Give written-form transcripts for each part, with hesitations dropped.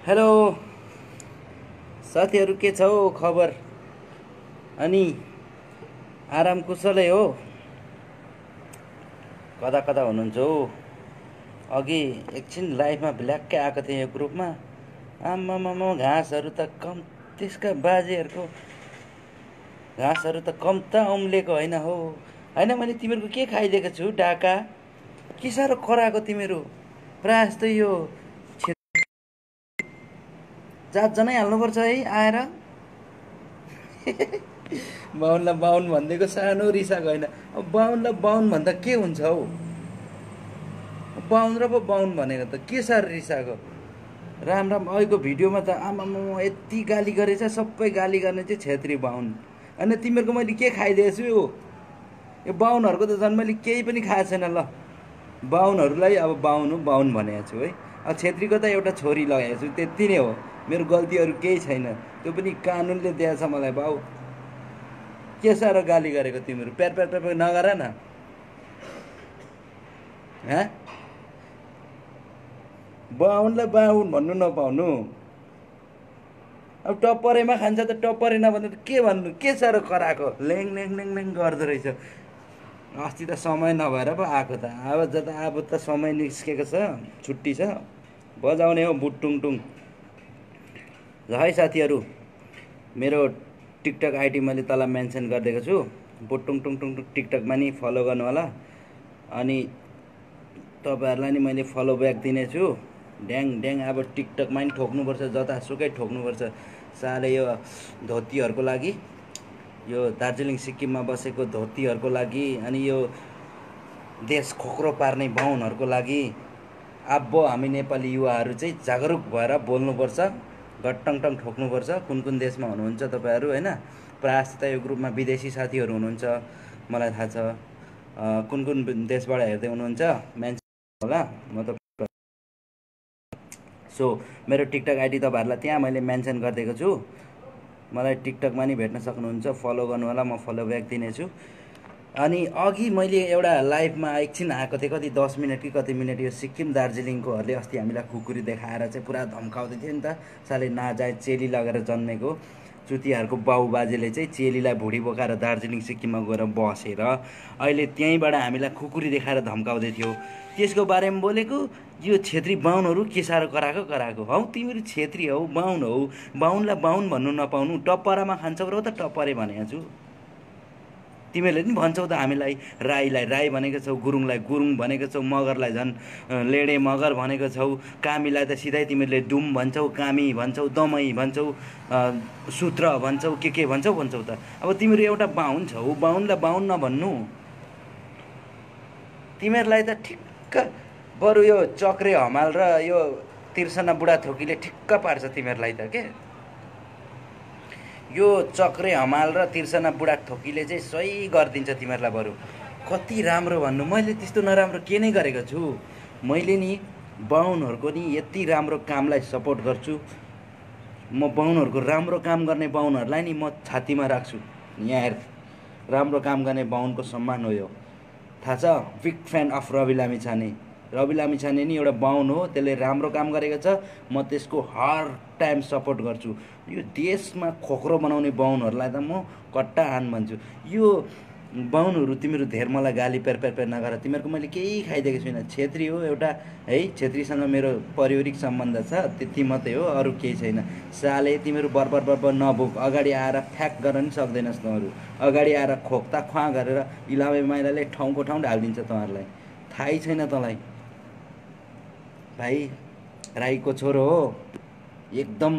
Hello साथीहरू, के छ हौ खबर? अनि आराम कुशलै हो? कता कता हुनुहुन्छ हौ? अघि एकछिन लाइफमा भ्ल्याक्कै आएको थिएँ यो ग्रुपमा। आम्मामा घाँसहरू त कम, त्यसका बाजेहरूको घाँसहरू त कम त उम्लेको होइन हौ। होइन, मैले तिमीहरूको के खाइदिएको छु डाका? के साह्रो कराएको तिमीहरू? प्रायः जस्तो यो जात जनाइ हाल्नुपर्छ है आएर। बाहुनलाई बाहुन भनिदिएको सानो रिसाएको होइन। अब बाहुनलाई बाहुन भन्दा के हुन्छ हौ? बाहुन र पो बाहुन भनेको त के साह्रो रिसाएको? राम राम, अहिलेको भिडियोमा त आमामा यति गाली गरेछ। सबै गाली गर्ने चाहिँ छेत्री बाहुन। अनि तिमीहरूको मैले के खाइदिएछु? यो बाहुनहरूको त झन् मैले केही पनि खाएको छैन। ल, बाहुनहरूलाई अब बाहुन हो बाहुन भनेको छु है। अब छेत्रीको त एउटा छोरी लगाएको छु, त्यति नै हो। मेरो गल्तीहरू केही छैन, त्यो पनि कानुनले दिएछ मलाई। बाउ के साह्रो गाली गरेको तिमीहरू? प्यार प्यार प्यार प्यार नगर न। बाहुनलाई बाहुन भन्नु नपाउनु। अब टप्परेमा खान्छ त टप्परे नभन्नु त के भन्नु? के साह्रो कराएको? ल्याङ ल्याङ ल्याङ ल्याङ गर्दो रहेछ। अस्ति त समय नभएर पो आएको त। अब त समय निस्केको छ, छुट्टी छ, बजाउने हो बुटुङटुङ। ल है साथीहरू, मेरो टिकटक आइडी मैले तल मेन्सन गरिदिएको छु। बुटुङटुङ टिकटकमा नि फलो गर्नु होला। अनि तपाईँहरूलाई नि मैले फलो ब्याक दिनेछु। ड्याङ ड्याङ अब टिकटकमा नि ठोक्नुपर्छ, जतासुकै ठोक्नुपर्छ। साले यो धोतीहरूको लागि, यो दार्जिलिङ सिक्किममा बसेको धोतीहरूको लागि, अनि यो देश खोक्रो पार्ने बाहुनहरूको लागि अब हामी नेपाली युवाहरू चाहिँ जागरुक भएर बोल्नुपर्छ, गट्टङटङ ठोक्नुपर्छ। कुन कुन देशमा हुनुहुन्छ तपाईँहरू होइन? प्रायः जस्तो यो ग्रुपमा विदेशी साथीहरू हुनुहुन्छ, मलाई थाहा छ। कुन कुन देशबाट हेर्दै हुनुहुन्छ मेन्सन होला। म त सो मेरो टिकटक आइडी तपाईँहरूलाई त्यहाँ मैले मेन्सन गरिदिएको छु। मलाई टिकटकमा नि भेट्न सक्नुहुन्छ, फलो गर्नु होला, म फलो ब्याक दिनेछु। अनि अघि मैले एउटा लाइभमा एकछिन आएको थिएँ, कति 10 मिनट कि कति मिनट। यो सिक्किम दार्जिलिङकोहरूले अस्ति हामीलाई खुकुरी देखाएर चाहिँ पुरा धम्काउँदै थियो नि त। साले नाजायज चेली लगेर जन्मेको चुतियाहरूको बाउ बाजेले चाहिँ चेलीलाई भुँडी बोकाएर दार्जिलिङ सिक्किममा गएर बसेर अहिले त्यहीँबाट हामीलाई खुकुरी देखाएर धम्काउँदै थियो। त्यसको बारेमा बोलेको। यो छेत्री बाहुनहरू के साह्रो कराएको हौ? तिमीहरू छेत्री हौ, बाहुन हौ, बाहुनलाई बाहुन भन्नु नपाउनु। टप्परामा खान्छौ र त टप्परे भनेको छु। तिमीहरूले पनि भन्छौ त हामीलाई, राईलाई राई भनेको छौ, गुरुङलाई गुरुङ भनेको छौ, मगरलाई झन् लेडे मगर भनेको छौ, कामीलाई त सिधै तिमीहरूले डुम भन्छौ, कामी भन्छौ, दमई भन्छौ, सूत्र भन्छौ, के भन्छौ त। अब तिमीहरू एउटा बाहुन छौ, बाहुनलाई बाहुन नभन्नु। तिमीहरूलाई त ठिक्क बरु यो चक्रे हमाल र यो तिर्सना बुढाथोकीले ठिक्क पार्छ तिमीहरूलाई त। के यो चक्रे हमाल र तिर्सना बुढाथोकीले चाहिँ सही गरिदिन्छ तिमीहरूलाई। बरु कति राम्रो भन्नु। मैले त्यस्तो नराम्रो के नै गरेको छु? मैले नि बाहुनहरूको नि यति राम्रो कामलाई सपोर्ट गर्छु। म बाहुनहरूको राम्रो काम गर्ने बाहुनहरूलाई नि म छातीमा राख्छु। यहाँ हेर, राम्रो काम गर्ने बाहुनको सम्मान हो यो, थाहा छ? Big fan of Ravi Lamichhane. Ravi Lamichhane नि एउटा बाहुन हो, त्यसले राम्रो काम गरेको छ, म त्यसको हर टाइम सपोर्ट गर्छु। यो देशमा खोक्रो बनाउने बाहुनहरूलाई त म कट्टा हान भन्छु। यो बाहुनहरू तिमीहरू धेर मलाई गाली पेर पेर पेर नगर। तिमीहरूको मैले केही खाइदिएको छुइनँ। छेत्री हो एउटा है, छेत्रीसँग मेरो पारिवारिक सम्बन्ध छ, त्यति मात्रै हो, अरू केही छैन। साले तिमीहरू बरबर नभोग, अगाडि आएर फ्याक गर्न नि सक्दैनस् तँहरू। अगाडि आएर खोक्ता ख्वा गरेर इलामे माइलाले ठाउँको ठाउँ ढालिदिन्छ तँहरूलाई। थाहै छैन तँलाई भाइ। राईको छोरो हो एकदम,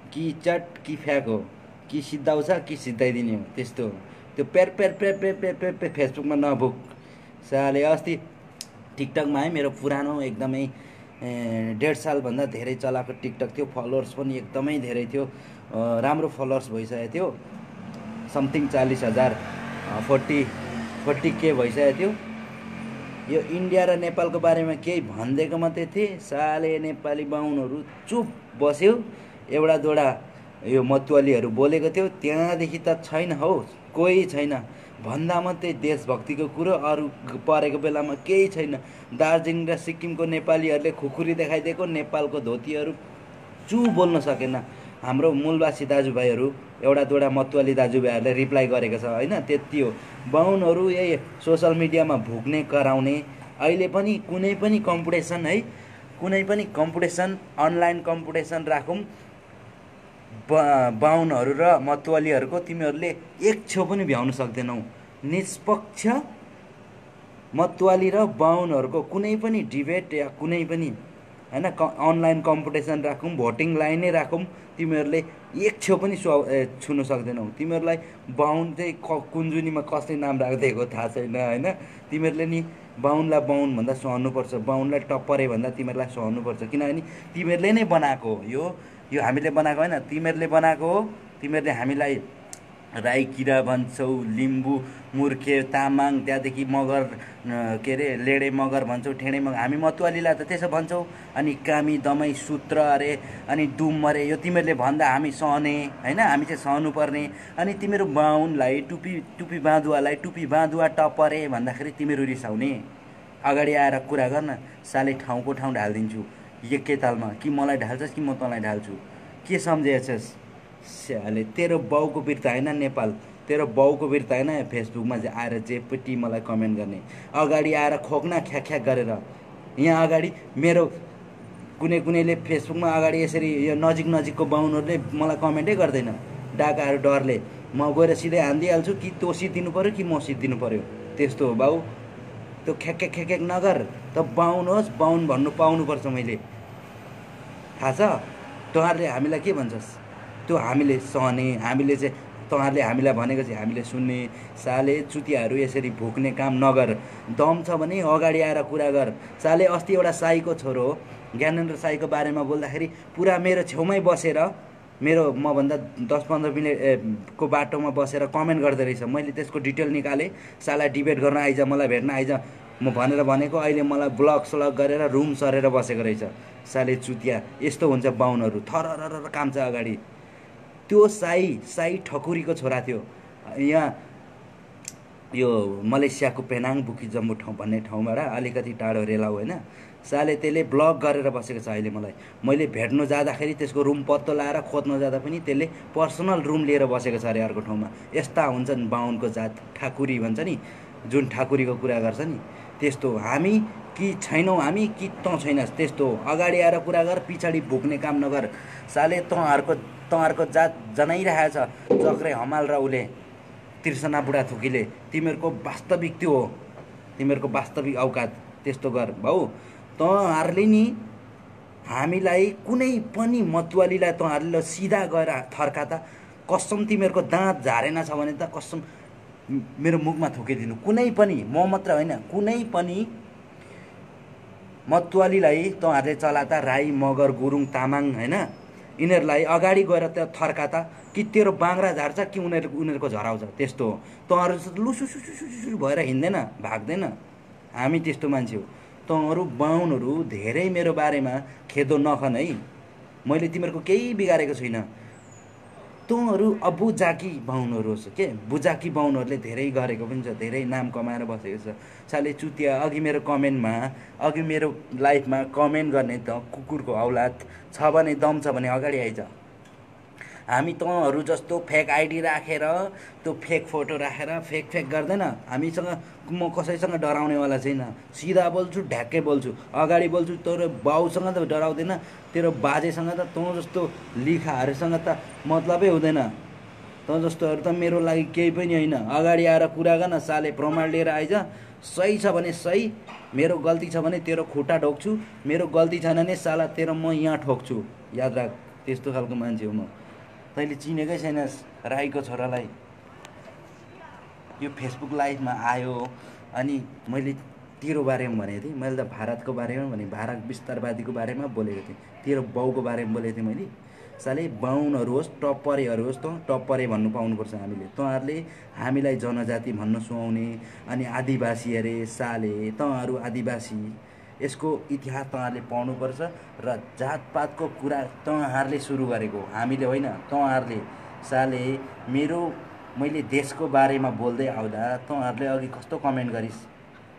कि चट कि फ्याक हो, कि सिद्धाउँछ कि सिद्धाइदिने हो, त्यस्तो हो। त्यो पेर पेर पेर पेर पेर पेर पेर फेसबुकमा नभुक साले। अस्ति टिकटकमा है मेरो पुरानो एकदमै 1.5 सालभन्दा धेरै चलाएको टिकटक थियो। फलोवर्स पनि एकदमै धेरै थियो, राम्रो फलोवर्स भइसकेको थियो। समथिङ 40,000 40K भइसकेको थियो। यो इन्डिया र नेपालको बारेमा केही भनिदिएको मात्रै थिएँ। साले नेपाली बाहुनहरू चुप बस्यो। एउटा दुईवटा यो मतुवालीहरू बोलेको थियो, त्यहाँदेखि त छैन हौ, कोही छैन। भन्दा मात्रै देशभक्तिको कुरो, अरू परेको बेलामा केही छैन। दार्जिलिङ र सिक्किमको नेपालीहरूले खुकुरी देखाइदिएको, नेपालको धोतीहरू चु बोल्न सकेन। हाम्रो मूलवासी दाजुभाइहरू एउटा दुईवटा मतवाली दाजुभाइहरूले रिप्लाई गरेको छ होइन, त्यति हो। बाहुनहरू यही सोसल मिडियामा भुक्ने कराउने, अहिले पनि कुनै पनि कम्पिटिसन है, कुनै पनि कम्पिटिसन अनलाइन कम्पिटिसन राखौँ बाहुनहरू र मतवालीहरूको तिमीहरूले एक छेउ पनि भ्याउन सक्दैनौ। निष्पक्ष मतवाली र बाहुनहरूको कुनै पनि डिबेट या कुनै पनि हैन अनलाइन कम्पिटिसन राखौँ, भोटिङलाई नै राखौँ, तिमीहरूले एक छेउ पनि छुन सक्दैनौ। तिमीहरूलाई बाहुन चाहिँ कुञ्जुनीमा कसले नाम राखिदिएको थाहा छैन होइन। तिमीहरूले नि बाहुनलाई बाहुन भन्दा सहनुपर्छ, बाहुनलाई टप्परे भन्दा तिमीहरूलाई सहनुपर्छ, किनभने तिमीहरूले नै बनाएको हो। यो हामीले बनाएको होइन, तिमीहरूले बनाएको हो। तिमीहरूले हामीलाई राई किरा भन्छौ, लिम्बू मूर्खे तामाङ, त्यहाँदेखि मगर के अरे लेडे मगर भन्छौ, ठेडे मगर। हामी मतवालीलाई त त्यसो भन्छौ। अनि कामी दमाई सूत्र अरे अनि दुम अरे यो तिमीहरूले भन्दा हामी सहने होइन, हामी चाहिँ सहनुपर्ने। अनि तिमीहरू बाहुनलाई टुपी बाँधुवालाई टुपी बाँधुवा टपरे भन्दाखेरि तिमीहरू रिसाउने। अगाडि आएर कुरा गर्न, साले ठाउँको ठाउँ ढालिदिन्छु एकैतालमा, कि मलाई ढाल्छस् कि म तँलाई ढाल्छु, के सम्झेछस् स्याले। तेरो बाउको बिर्ता होइन नेपाल, तेरो बाउको बिर्ता होइन फेसबुकमा चाहिँ आएर जेपट्टि मलाई कमेन्ट गर्ने, अगाडि आएर खोक्न ख्याक गरेर। यहाँ अगाडि मेरो कुनैले फेसबुकमा अगाडि यसरी यो नजिकको बाहुनहरूले मलाई कमेन्टै गर्दैन, डाकाहरू डरले। म गएर सिधै हानिदिइहाल्छु, कि तँ सिद्धिनु पऱ्यो कि म सिद्धिनु पऱ्यो। त्यस्तो हो बाउ, त्यो ख्याक नगर। त बाहुन होस्, बाहुन भन्नु पाउनुपर्छ मैले, थाहा छ। तँहरूले हामीलाई के भन्छस्, त्यो हामीले सहने, हामीले चाहिँ तँहरूले हामीलाई भनेको चाहिँ हामीले सुन्ने। साले चुतियाहरू यसरी भुक्ने काम नगर। दम छ भने अगाडि आएर कुरा गर। साले अस्ति एउटा साईको छोरो हो, ज्ञानेन्द्र साईको बारेमा बोल्दाखेरि पुरा मेरो छेउमै बसेर, मेरो मभन्दा 10-15 मिनटको बाटोमा बसेर कमेन्ट गर्दै रहेछ। मैले त्यसको डिटेल निकालेँ। साला डिबेट गर्न आइज, मलाई भेट्न आइज म भनेर भनेको, अहिले मलाई ब्लक स्लक गरेर रुम सरेर बसेको रहेछ। साले चुतिया, यस्तो हुन्छ बाहुनहरू, थररर काम्छ अगाडि। त्यो साई ठकुरीको छोरा थियो, यहाँ यो मलेसियाको पेनाङ बुकी जम्बू ठाउँ भन्ने ठाउँबाट अलिकति टाढो रेलाउ होइन। साले त्यसले ब्लक गरेर बसेको छ अहिले मलाई। मैले भेट्नु जाँदाखेरि त्यसको रुम पत्तो लाएर खोज्न जाँदा पनि त्यसले पर्सनल रुम लिएर बसेको छ अरे अर्को ठाउँमा। यस्ता हुन्छन् बाहुनको जात, ठाकुरी भन्छ नि, जुन ठाकुरीको कुरा गर्छ नि त्यस्तो। हामी कि छैनौँ, हामी कि तँ छैनस्, त्यस्तो हो। अगाडि आएर कुरा गर, पछाडि भुक्ने काम नगर। साले तँहरूको जात जनाइरहेछ चक्रे हमाल र उसले तिर्सना बुढाथोकीले। तिमीहरूको वास्तविक त्यो हो, तिमीहरूको वास्तविक औकात। त्यस्तो गर भाउ। तँहरूले नि हामीलाई कुनै पनि मतवालीलाई तँहरूले सिधा गएर थर्का त, कसम तिमीहरूको दाँत झारेन छ भने त कसम मेरो मुखमा थुकिदिनु। कुनै पनि, म मात्र होइन, कुनै पनि मतवालीलाई तँहरूले चला त, राई मगर गुरुङ तामाङ होइन, यिनीहरूलाई अगाडि गएर त थर्का त, कि तेरो बाङ्रा झार्छ कि उनीहरूको झराउँछ। त्यस्तो हो। तँहरू लुसुसुसुसु भएर हिँड्दैन, भाग्दैन। हामी त्यस्तो मान्छे हो। तँहरू बाहुनहरू धेरै मेरो बारेमा खेदो नखन है, मैले तिमीहरूको केही बिगारेको छुइनँ। तँहरू बुजाकी बाहुनहरू होस् के, बुजाकी बाहुनहरूले धेरै गरेको पनि छ, धेरै नाम कमाएर बसेको छ। साले चुतिया, अघि मेरो कमेन्टमा, अघि मेरो लाइफमा कमेन्ट गर्ने त कुकुरको औलाद छ भने, दम छ भने अगाडि आइज। हामी तँहरू जस्तो फेक आइडी राखेर, त्यो फेक फोटो राखेर फेक गर्दैन। हामीसँग म कसैसँग डराउनेवाला छैन, सिधा बोल्छु, ढ्याक्कै बोल्छु, अगाडि बोल्छु। तर बाउसँग त डराउँदैन, तेरो बाजेसँग त, तँ जस्तो लिखाहरूसँग त मतलबै हुँदैन। तँ जस्तोहरू त मेरो लागि केही पनि होइन। अगाडि आएर कुरा गर्न, साले प्रमाण लिएर आइज। सही छ भने सही, मेरो गल्ती छ भने तेरो खुट्टा ठोक्छु, मेरो गल्ती छैन भने साला तेरो म यहाँ ठोक्छु। याद राख, त्यस्तो खालको मान्छे हो म। तैँले चिनेकै छैनस् राईको छोरालाई। यो फेसबुक लाइभमा आयो अनि मैले तेरो बारेमा भनेको थिएँ, मैले त भारतको बारेमा भने, भारत विस्तारवादीको बारेमा बोलेको थिएँ, तेरो बाउको बारेमा बोलेको थिएँ मैले। साले बाहुनहरू होस्, टप्परेहरू होस्, तँ टप्परे भन्नु पाउनुपर्छ हामीले। तँहरूले हामीलाई जनजाति भन्न सुहाउने, अनि आदिवासी अरे साले, तँहरू आदिवासी। यसको इतिहास तँहरूले पढ्नुपर्छ। र जातपातको कुरा तँहरूले सुरु गरेको, हामीले होइन, तँहरूले। साले मैले देशको बारेमा बोल्दै आउँदा तँहरूले अघि कस्तो कमेन्ट गरिस्,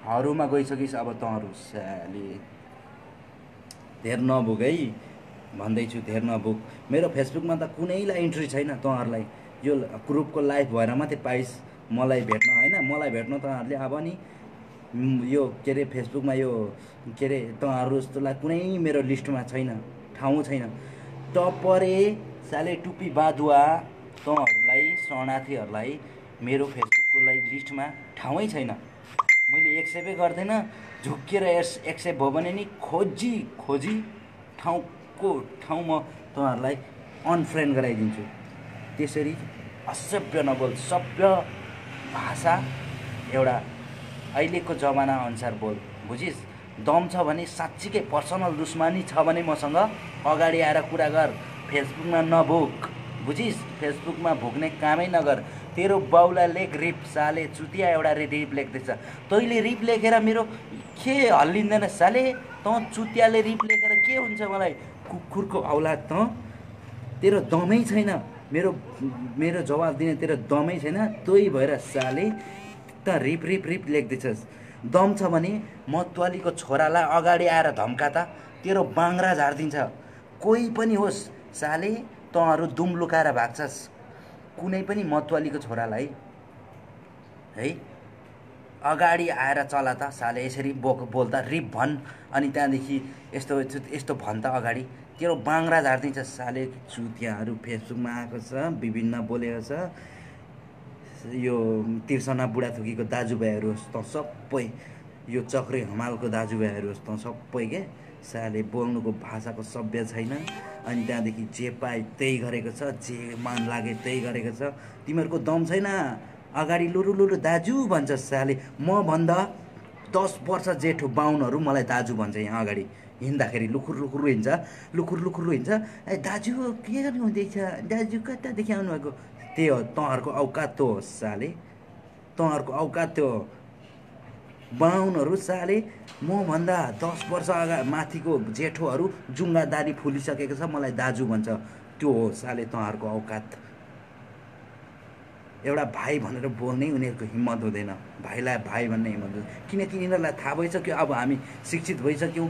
हरूमा गइसकिस् अब तँहरू। साले धेर नभोग है, भन्दैछु धेर नभुक। मेरो फेसबुकमा त कुनैलाई इन्ट्री छैन। तँहरूलाई यो ग्रुपको लाइभ भएर मात्रै पाइस् मलाई भेट्न होइन। मलाई भेट्न तँहरूले अब नि यो के अरे फेसबुकमा यो के अरे तँहरू जस्तोलाई कुनै मेरो लिस्टमा छैन, ठाउँ छैन। टपरे साले टुप्पी बादुवा तँहरूलाई शरणार्थीहरूलाई मेरो फेसबुकको लिस्टमा ठाउँै छैन। मैले एक्सेप्टै गर्दैन। झुक्किएर एक्सेप्ट भयो भने नि खोजी खोजी ठाउँको ठाउँ म तँहरूलाई अनफ्रेन्ड गराइदिन्छु। त्यसरी असभ्य नबोल, सभ्य भाषा एउटा अहिलेको जमाना अनुसार बोल, बुझिस्। दम छ भने साँच्चीकै पर्सनल दुश्मनी छ भने मसँग अगाडि आएर कुरा गर। फेसबुकमा नभुक, बुझिस्। फेसबुकमा भुक्ने कामै नगर। तेरो बाउलाई लेख रिप, साले चुतिया एउटा रिप लेख्दैछ। तैँले रिप लेखेर मेरो के हल्लिँदैन साले। तँ चुतियाले रिप लेखेर के हुन्छ मलाई? कुकुरको औलाद तँ, तेरो दमै छैन। मेरो जवाब दिने तेरो दमै छैन। तै भएर साले त रिप रिप रिप लेख्दैछस्। दम छ भने मतवालीको छोरालाई अगाडि आएर धम्का त, तेरो बाङ्रा झारिदिन्छ। कोही पनि होस् साले, तँहरू दुम लुकाएर भाग्छस्। कुनै पनि मतवालीको छोरालाई है अगाडि आएर चला त साले। यसरी बोल्दा रिप भन्, अनि त्यहाँदेखि यस्तो यस्तो भन् त अगाडि, तेरो बाङ्रा झारिदिन्छ साले। चुतियाहरू फेसबुकमा आएको छ, विभिन्न बोलेको छ। यो तिर्सना बुढाथोकीको दाजुभाइहरू होस् त सबै, यो चक्रे हमालको दाजुभाइहरू होस् त सबै के साले बोल्नुको भाषाको सभ्य छैन। अनि त्यहाँदेखि जे पाए त्यही गरेको छ, जे मान लागे त्यही गरेको छ। तिमीहरूको दम छैन। अगाडि लुरु लुरु दाजु भन्छ साले। म भन्दा 10 वर्ष जेठो बाहुनहरू मलाई दाजु भन्छ। यहाँ अगाडि हिँड्दाखेरि लुखुर लुखुर हिँड्छ, लुखुर लुखुर हिँड्छ। ए दाजु के गर्नु हुँदैछ, दाजु कतादेखि आउनुभएको? त्यही हो तँहरूको औकात त्यो हो साले। तँहरूको औकात त्यो हो। बाहुनहरू साले म भन्दा 10 वर्ष माथिको जेठोहरू जुङ्गादारी फुलिसकेको छ, मलाई दाजु भन्छ। त्यो हो साले तँहरूको औकात। एउटा भाइ भनेर बोल्नै उनीहरूको हिम्मत हुँदैन। भाइलाई भाइ भन्ने हिम्मत हुँदैन, किनकि यिनीहरूलाई थाहा भइसक्यो अब हामी शिक्षित भइसक्यौँ।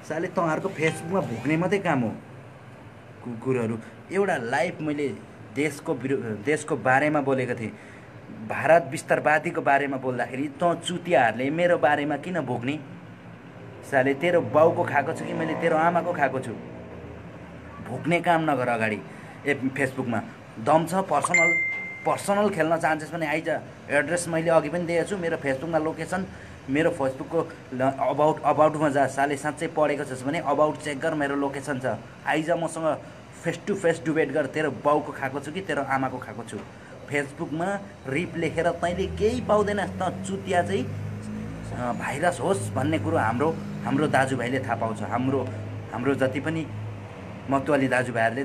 साले तँहरूको फेसबुकमा भुक्ने मात्रै काम हो कुकुरहरू। एउटा लाइभ मैले देशको बारेमा बोलेको थिएँ, भारत विस्तारवादीको बारेमा बोल्दाखेरि तँ चुतियाहरूले मेरो बारेमा किन भुक्ने? साले तेरो बाउको खाएको छु कि मैले तेरो आमाको खाएको छु? भुक्ने काम नगर अगाडि फेसबुकमा। दम छ पर्सनल खेल्न चाहन्छस् भने आइज। एड्रेस मैले अघि पनि दिएको छु। मेरो फेसबुकमा लोकेसन, मेरो फेसबुकको अबाउटमा जा। साले साँच्चै पढेको छस् भने अबाउट चेक गर, मेरो लोकेसन छ। आइज मसँग फेस टु फेस डिबेट गर। तेरो बाउको खाएको छु कि तेरो आमाको खाएको छु? फेसबुकमा रिप लेखेर तैँले केही पाउँदैनस्। त चुतिया चाहिँ भाइरस होस् भन्ने कुरो हाम्रो दाजुभाइले थाहा पाउँछ। हाम्रो जति पनि मतवाली दाजुभाइहरूले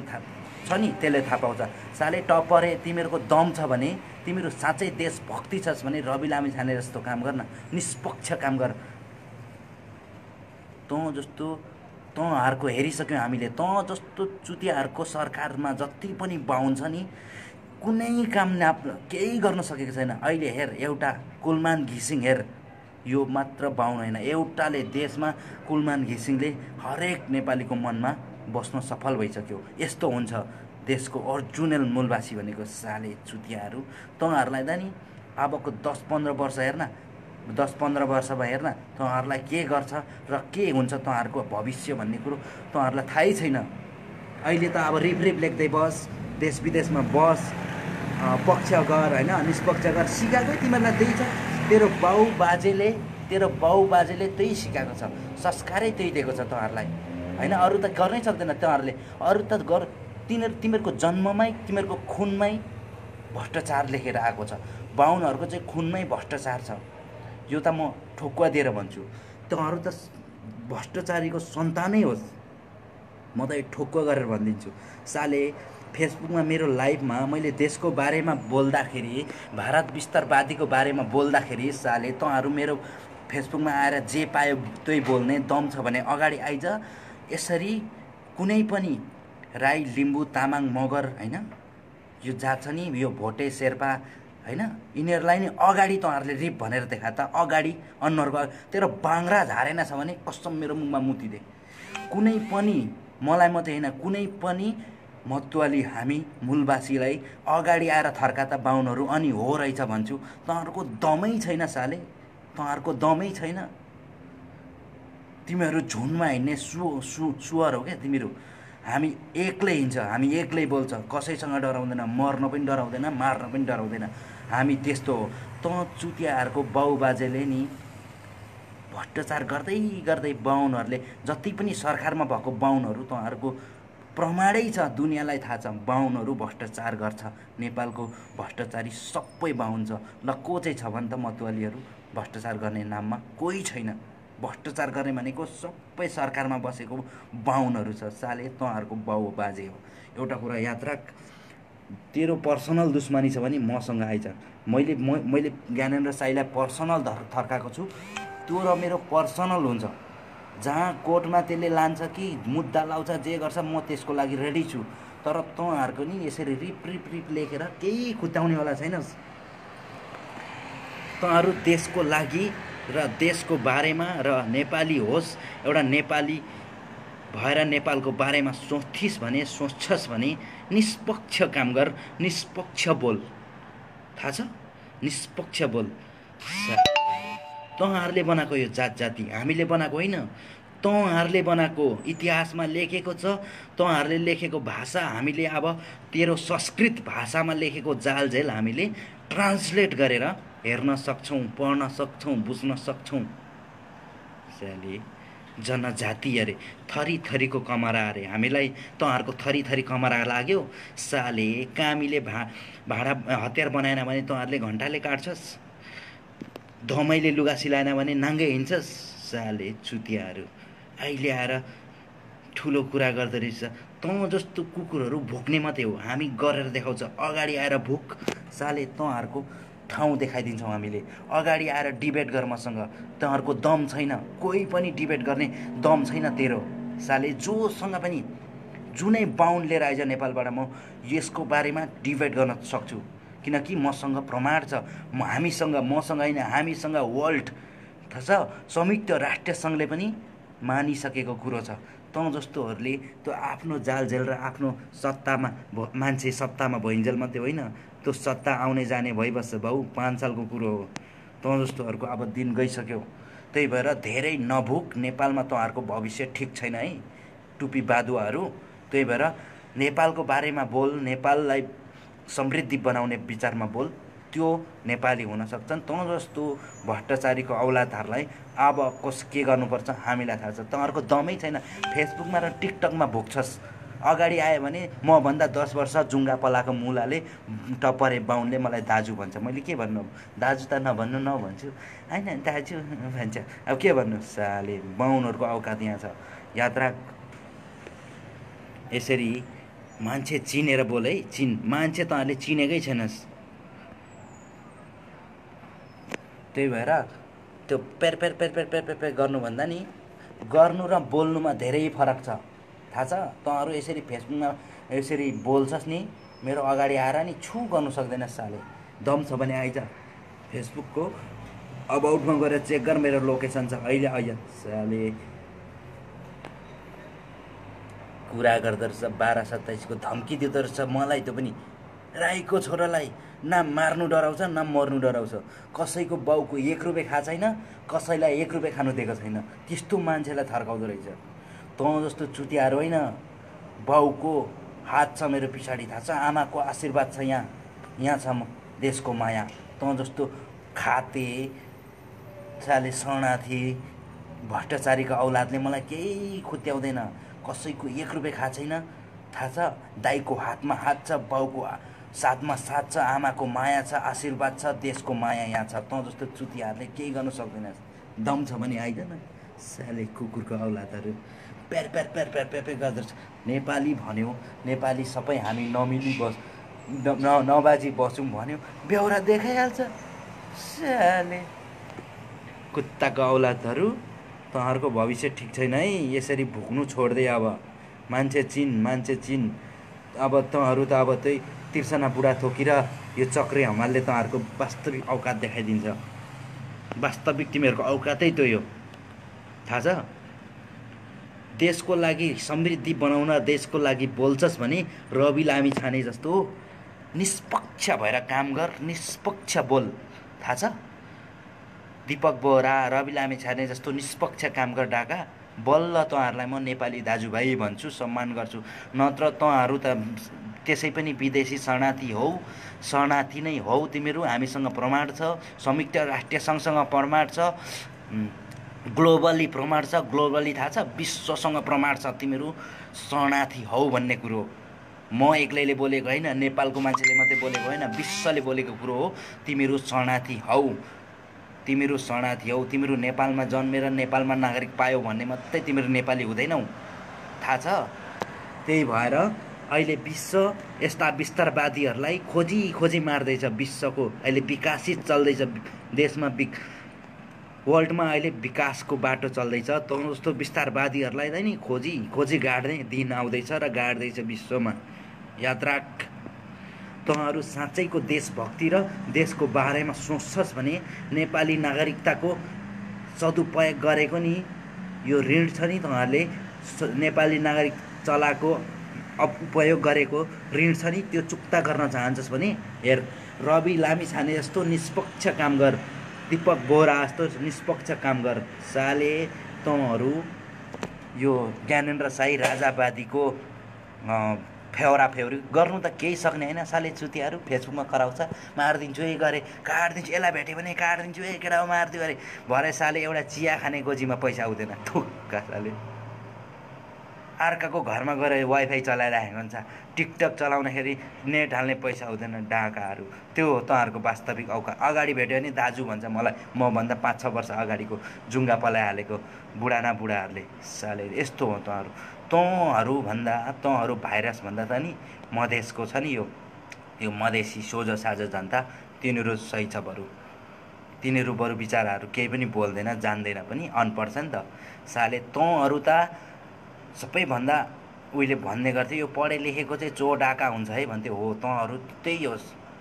छ नि त्यसले थाहा पाउँछ। साले टपरे तिमीहरूको दम छ भने, तिमीहरू साँच्चै देशभक्ति छस् भने रवि लामिछाने जस्तो काम गर्न, निष्पक्ष काम गर। तँहरूको हेरिसक्यौँ हामीले। तँ जस्तो चुतियाहरूको सरकारमा जति पनि बाहुन छ नि, कुनै काम केही गर्न सकेको छैन। अहिले हेर एउटा कुलमान घिसिङ हेर, यो मात्र बाहुन होइन, एउटाले देशमा कुलमान घिसिङले हरेक नेपालीको मनमा बस्न सफल भइसक्यो। यस्तो हुन्छ देशको ओरिजिनल मूलवासी भनेको साले चुतियाहरू। तँहरूलाई त नि अबको 10-15 वर्ष हेर्न, 10-15 वर्षमा हेर्न तँहरूलाई के गर्छ र के हुन्छ तँहरूको भविष्य भन्ने कुरो तँहरूलाई थाहै छैन। अहिले त अब रिप लेख्दै बस, देश विदेशमा बस, पक्ष गर होइन, निष्पक्ष गर। सिकाएकै तिमीहरूलाई त्यही छ। तेरो बाउ बाजेले त्यही सिकाएको छ, संस्कारै त्यही दिएको छ तँहरूलाई होइन। अरू त गर्नै सक्दैन तँहरूले। अरू त तिमीहरूको जन्ममै, तिमीहरूको खुनमै भ्रष्टाचार लेखेर आएको छ। बाहुनहरूको चाहिँ खुनमै भ्रष्टाचार छ। यो त म ठोक्वा दिएर भन्छु। तँहरू त भ्रष्टाचारीको सन्तानै होस्, म त यो ठोक्वा गरेर भनिदिन्छु। साले फेसबुकमा मेरो लाइभमा मैले देशको बारेमा बोल्दाखेरि, भारत विस्तारवादीको बारेमा बोल्दाखेरि साले तँहरू मेरो फेसबुकमा आएर जे पायो त्यही बोल्ने दम छ भने अगाडि आइज। यसरी कुनै पनि राई, लिम्बू, तामाङ, मगर होइन, यो जात छ नि, यो भोटे, शेर्पा होइन, यिनीहरूलाई नि अगाडि तँहरूले रिप भनेर देखा त। अगाडि अनुहारको तेरो बाङ्रा झारेन छ भने कसम मेरो मुखमा मुतिदे। कुनै पनि मलाई मात्रै होइन, कुनै पनि मतवाली हामी मूलवासीलाई अगाडि आएर थर्काता बाहुनहरू अनि हो रहेछ भन्छु। तँहरूको दमै छैन साले, तँहरूको दमै छैन। तिमीहरू झुन्डमा हिँड्ने सुअर हो क्या तिमीहरू। हामी एक्लै हिँड्छ, हामी एक्लै बोल्छ, कसैसँग डराउँदैन, मर्न पनि डराउँदैन, मार्न पनि डराउँदैन। हामी त्यस्तो हो। तँ चुतियाहरूको बाउ बाजेले नि भ्रष्टाचार गर्दै गर्दै बाहुनहरूले, जति पनि सरकारमा भएको बाहुनहरू तँहरूको प्रमाणै छ, दुनियाँलाई थाहा छ बाहुनहरू भ्रष्टाचार गर्छ। नेपालको भ्रष्टाचारी सबै बाहुन छ। ल को चाहिँ छ भने त मतवालीहरू भ्रष्टाचार गर्ने नाममा? कोही छैन। भ्रष्टाचार गर्ने भनेको सबै सरकारमा बसेको बाहुनहरू छ। साले तँहरूको बाउ बाजे हो। एउटा कुरा याद राख, तेरो पर्सनल दुश्मनी छ भने मसँग आइज। मैले ज्ञानेन्द्र साईलाई पर्सनल थर्काएको छु। त्यो र मेरो पर्सनल हुन्छ। जहाँ कोर्टमा त्यसले लान्छ कि मुद्दा लाउँछ, जे गर्छ, म त्यसको लागि रेडी छु। तर तँहरूको नि यसरी रिप रिप रिप लेखेर केही खुत्याउनेवाला छैनस्। तँहरू देशको लागि र देशको बारेमा र नेपाली होस्, एउटा नेपाली भएर नेपालको बारेमा सोच्थिस् भने, सोच्छस् भने निष्पक्ष काम गर, निष्पक्ष बोल। थाहा छ? निष्पक्ष बोल। तँहरूले बनाएको यो जात जाति हामीले बनाएको होइन। तँहरूले बनाएको इतिहासमा लेखेको छ। तँहरूले लेखेको भाषा हामीले अब तेरो संस्कृत भाषामा लेखेको जालझेल हामीले ट्रान्सलेट गरेर हेर्न सक्छौँ, पढ्न सक्छौँ, बुझ्न सक्छौँ। साले जनजाति अरे, थरी थरीको कमरा अरे। हामीलाई तँहरूको थरी थरी कमरा लाग्यो। साले कामीले भाडा हतियार बनाएन भने तँहरूले घन्टाले काट्छस्। धमैले लुगा सिलाएन भने नाङ्गे हिँड्छस्। साले चुतियाहरू अहिले आएर ठुलो कुरा गर्दो रहेछ। तँ जस्तो कुकुरहरू भोक्ने मात्रै हो, हामी गरेर देखाउँछ। अगाडि आएर भोक। साले तँहरूको ठाउँ देखाइदिन्छौँ हामीले। अगाडि आएर डिबेट गर मसँग। तँहरूको दम छैन, कोही पनि डिबेट गर्ने दम छैन तेरो। साले जोसँग पनि, जुनै बाहुन लिएर आइज नेपालबाट, म यसको बारेमा डिबेट गर्न सक्छु। किनकि मसँग प्रमाण छ। मसँग होइन, हामीसँग वर्ल्ड थाहा छ, संयुक्त राष्ट्र सङ्घले पनि मानिसकेको कुरो छ। तँ जस्तोहरूले त्यो आफ्नो जालझेल र आफ्नो सत्तामा मान्छे सत्तामा भइन्जेल मात्रै होइन, त्यो सत्ता आउने जाने भइबस्छ भाउ। 5 सालको कुरो हो। तँ जस्तोहरूको अब दिन गइसक्यो। त्यही भएर धेरै नभुक। नेपालमा तँहरूको भविष्य ठिक छैन है, टुपी बादुवाहरू। त्यही भएर नेपालको बारेमा बोल, नेपाललाई समृद्धि बनाउने विचारमा बोल। त्यो नेपाली हुन सक्छन्। तँ जस्तो भ्रष्टाचारीको औलादहरूलाई अब के गर्नुपर्छ हामीलाई थाहा छ। तँहरूको दमै छैन। फेसबुकमा र टिकटकमा भोग्छस्। अगाडि आयो भने मभन्दा 10 वर्ष जुङ्गा पलाएको मुलाले टपरे बाहुनले मलाई दाजु भन्छ। मैले के भन्नु? दाजु त नभन्नु नभन्छु, होइन दाजु भन्छ। अब के भन्नु? साले बाहुनहरूको औकात यहाँ छ। याद राख, यसरी मान्छे चिनेर बोल है। मान्छे तँहरूले चिनेकै छैनस्। त्यही भएर त्यो पेर पेर पेर पेर पेर पेर पेर गर्नुभन्दा नि गर्नु र बोल्नुमा धेरै फरक छ। थाहा छ? तँहरू यसरी फेसबुकमा यसरी बोल्छस् नि, मेरो अगाडि आएर नि छु गर्नु सक्दैनस्। साले दम छ भने आइज। फेसबुकको अबाउटमा गएर चेक गर, मेरो लोकेसन छ। अहिले आइज। साले कुरा गर्दो रहेछ, 12-27 धम्की दिँदो रहेछ मलाई। त्यो पनि राईको छोरालाई न मार्नु डराउँछ न मर्नु डराउँछ। कसैको बाउको 1 रुपियाँ खा छैन, कसैलाई 1 रुपियाँ खानु दिएको छैन। त्यस्तो मान्छेलाई थर्काउँदो रहेछ। तँ जस्तो चुतियाहरू होइन। बाउको हात छ मेरो पछाडि, थाहा छ? आमाको आशीर्वाद छ यहाँ छ देशको माया। तँ जस्तो खाते साले शरणार्थी भ्रष्टाचारीको औलादले मलाई केही खुत्याउँदैन। कसैको 1 रुपियाँ खा छैन। थाहा छ? दाइको हातमा हात छ, बाउको साथमा साथ छ, आमाको माया छ, आशीर्वाद छ, देशको माया यहाँ छ। तँ जस्तो चुतियाहरूले केही गर्न सक्दैन। दम छ भने आइज न। साले कुकुरको औलादहरू पेर पेर पेर पेर पेर पेर गर्दछ। नेपाली भन्यो, नेपाली सबै हामी नमिली नबाजी बसौँ भन्यो, बेहोरा देखाइहाल्छ। साले कुत्ताको औलादहरू, तँहरूको भविष्य ठिक छैन है। यसरी भुक्नु छोड्दै अब मान्छे चिन। अब तँहरू त अब त्यही तिर्सना बुढा थोकी र यो चक्रे हमालले तँहरूको वास्तविक औकात देखाइदिन्छ। वास्तविक तिमीहरूको औकातै त्यो हो। थाहा छ? देशको लागि समृद्धि बनाउन देशको लागि बोल्छस् भने रवि लामिछाने जस्तो निष्पक्ष भएर काम गर, निष्पक्ष बोल। थाहा छ? दीपक बोहरा, रवि लामिछाने जस्तो निष्पक्ष काम गर डाका। बल्ल तँहरूलाई म नेपाली दाजुभाइ भन्छु, सम्मान गर्छु। नत्र तँहरू त त्यसै पनि विदेशी शरणार्थी हौ, शरणार्थी नै हौ तिमीहरू। हामीसँग प्रमाण छ, संयुक्त राष्ट्रिय सङ्घसँग प्रमाण छ, ग्लोबली प्रमाण छ, ग्लोबली थाहा छ, विश्वसँग प्रमाण छ तिमीहरू शरणार्थी हौ भन्ने कुरो। म एक्लैले बोलेको होइन, नेपालको मान्छेले मात्रै बोलेको होइन, विश्वले बोलेको कुरो हो। तिमीहरू शरणार्थी हौ, तिमीहरू शरणार्थी हौ। तिमीहरू नेपालमा जन्मेर नेपालमा नागरिक पायौ भन्ने मात्रै तिमीहरू नेपाली हुँदैनौ, थाहा छ? त्यही भएर अहिले विश्व यस्ता विस्तारवादीहरूलाई खोजी खोजी मार्दैछ। विश्वको अहिले विकासित चल्दैछ, देशमा वर्ल्डमा अहिले विकासको बाटो चल्दैछ। तँ जस्तो विस्तारवादीहरूलाई नै खोजी खोजी गाड्ने दिन आउँदैछ र गाड्दैछ विश्वमा। याद राख, तँहरू साँच्चैको देशभक्ति र देशको बारेमा सोच्छस् भने नेपाली नागरिकताको सदुपयोग गरेको नि यो ऋण छ नि, तँहरूले नेपाली नागरिक चलाएको उपयोग गरेको ऋण छ नि, त्यो चुक्ता गर्न चाहन्छस् भने हेर, रवि लामिछाने जस्तो निष्पक्ष काम गर, दीपक बोहरा जस्तो निष्पक्ष काम गर। साले तँहरू यो ज्ञानेन्द्र साई राजावादीको फेउरा फेउरी गर्नु त केही सक्ने होइन। साले चुतियाहरू फेसबुकमा कराउँछ, मारिदिन्छु है गरे, काटिदिन्छु, यसलाई भेट्यो भने काटिदिन्छु है केटा मारिदियो अरे, भरे साले एउटा चिया खाने गोजीमा पैसा आउँदैन। थुक्का साले अर्काको घरमा गएर वाइफाई चलाइराखेको हुन्छ, टिकटक चलाउँदाखेरि नेट हाल्ने पैसा हुँदैन। डाकाहरू, त्यो हो तँहरूको वास्तविक औकात। अगाडि भेट्यो भने दाजु भन्छ मलाई, मभन्दा 5-6 वर्ष अगाडिको जुङ्गा पलाइहालेको बुढा न बुढाहरूले। साले यस्तो हो तँहरू। तँहरू भाइरस भन्दा त नि मधेसको छ नि यो मधेसी सोझो साझो जनता, तिनीहरू सही छ। तिनीहरू बरु बिचाराहरू केही पनि बोल्दैन, जान्दैन पनि, अनपढ छ नि त। साले तँहरू त सबैभन्दा उहिले भन्ने गर्थे यो पढे लेखेको चाहिँ चोर डाका हुन्छ है भन्थ्यो। हो, तँहरू त्यही हो,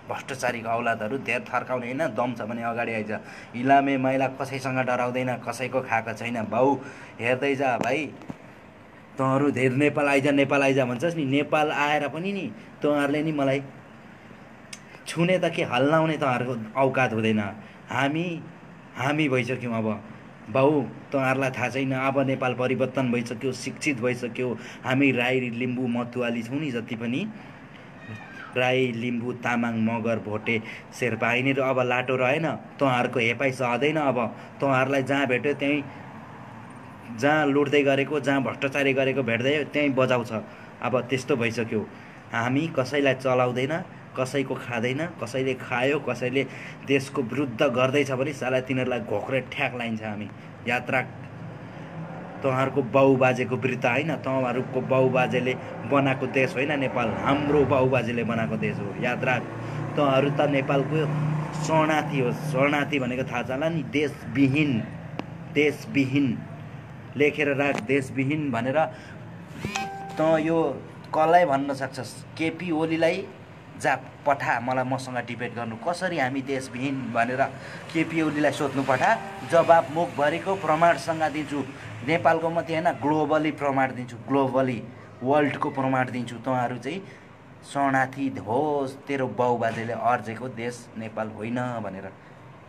भ्रष्टाचारीको औलादहरू। धेर थर्काउने होइन, दम छ भने अगाडि आइज। इलामे मैला कसैसँग डराउँदैन, कसैको खाएको छैन। बाउ हेर्दै जा भाइ, तँहरू धेर नेपाल आइज भन्छस् नि, नेपाल आएर पनि नि तँहरूले नि मलाई छुने त के हल्लाउने तँहरूको औकात हुँदैन। हामी भइसक्यौँ अब बाउ, तँहरूलाई थाहा छैन। अब नेपाल परिवर्तन भइसक्यो, शिक्षित भइसक्यो। हामी राई लिम्बू मतुवाली छौँ नि, जति पनि राई लिम्बू तामाङ मगर भोटे शेर्पा यिनीहरू अब लाटो रहेन, तँहरूको हेपाइ सहँदैन। अब तँहरूलाई जहाँ भेट्यो त्यहीँ, जहाँ लुट्दै गरेको, जहाँ भ्रष्टाचारी गरेको भेट्दै त्यहीँ बजाउँछ। अब त्यस्तो भइसक्यो। हामी कसैलाई चलाउँदैन, कसैको खाँदैन, कसैले खायो, कसैले देशको विरुद्ध गर्दैछ भने साला तिनीहरूलाई घोक्रे ठ्याक लाइन्छ हामी। याद राख, तँहरूको बाउबाजेको विरुद्ध होइन, तँहरूको बाउबाजेले बनाएको देश होइन नेपाल, हाम्रो बाउबाजेले बनाएको देश हो। याद राख, तँहरू त नेपालको शरणार्थी हो। शरणार्थी भनेको थाहा छ होला नि, देशविहीन लेखेर राख, देशविहीन भनेर। तँ यो कसलाई भन्न सक्छस्? केपी ओलीलाई जा पठा मलाई मसँग डिबेट गर्नु, कसरी हामी देशविहीन भनेर केपी ओलीलाई सोध्नु पठा। जवाब मुखभरिको प्रमाणसँग दिन्छु। नेपालको मात्रै होइन, ग्लोबली प्रमाण दिन्छु, ग्लोबली वर्ल्डको प्रमाण दिन्छु। तँहरू चाहिँ शरणार्थी होस्, तेरो बाउबाजेले अर्जेको देश नेपाल होइन भनेर।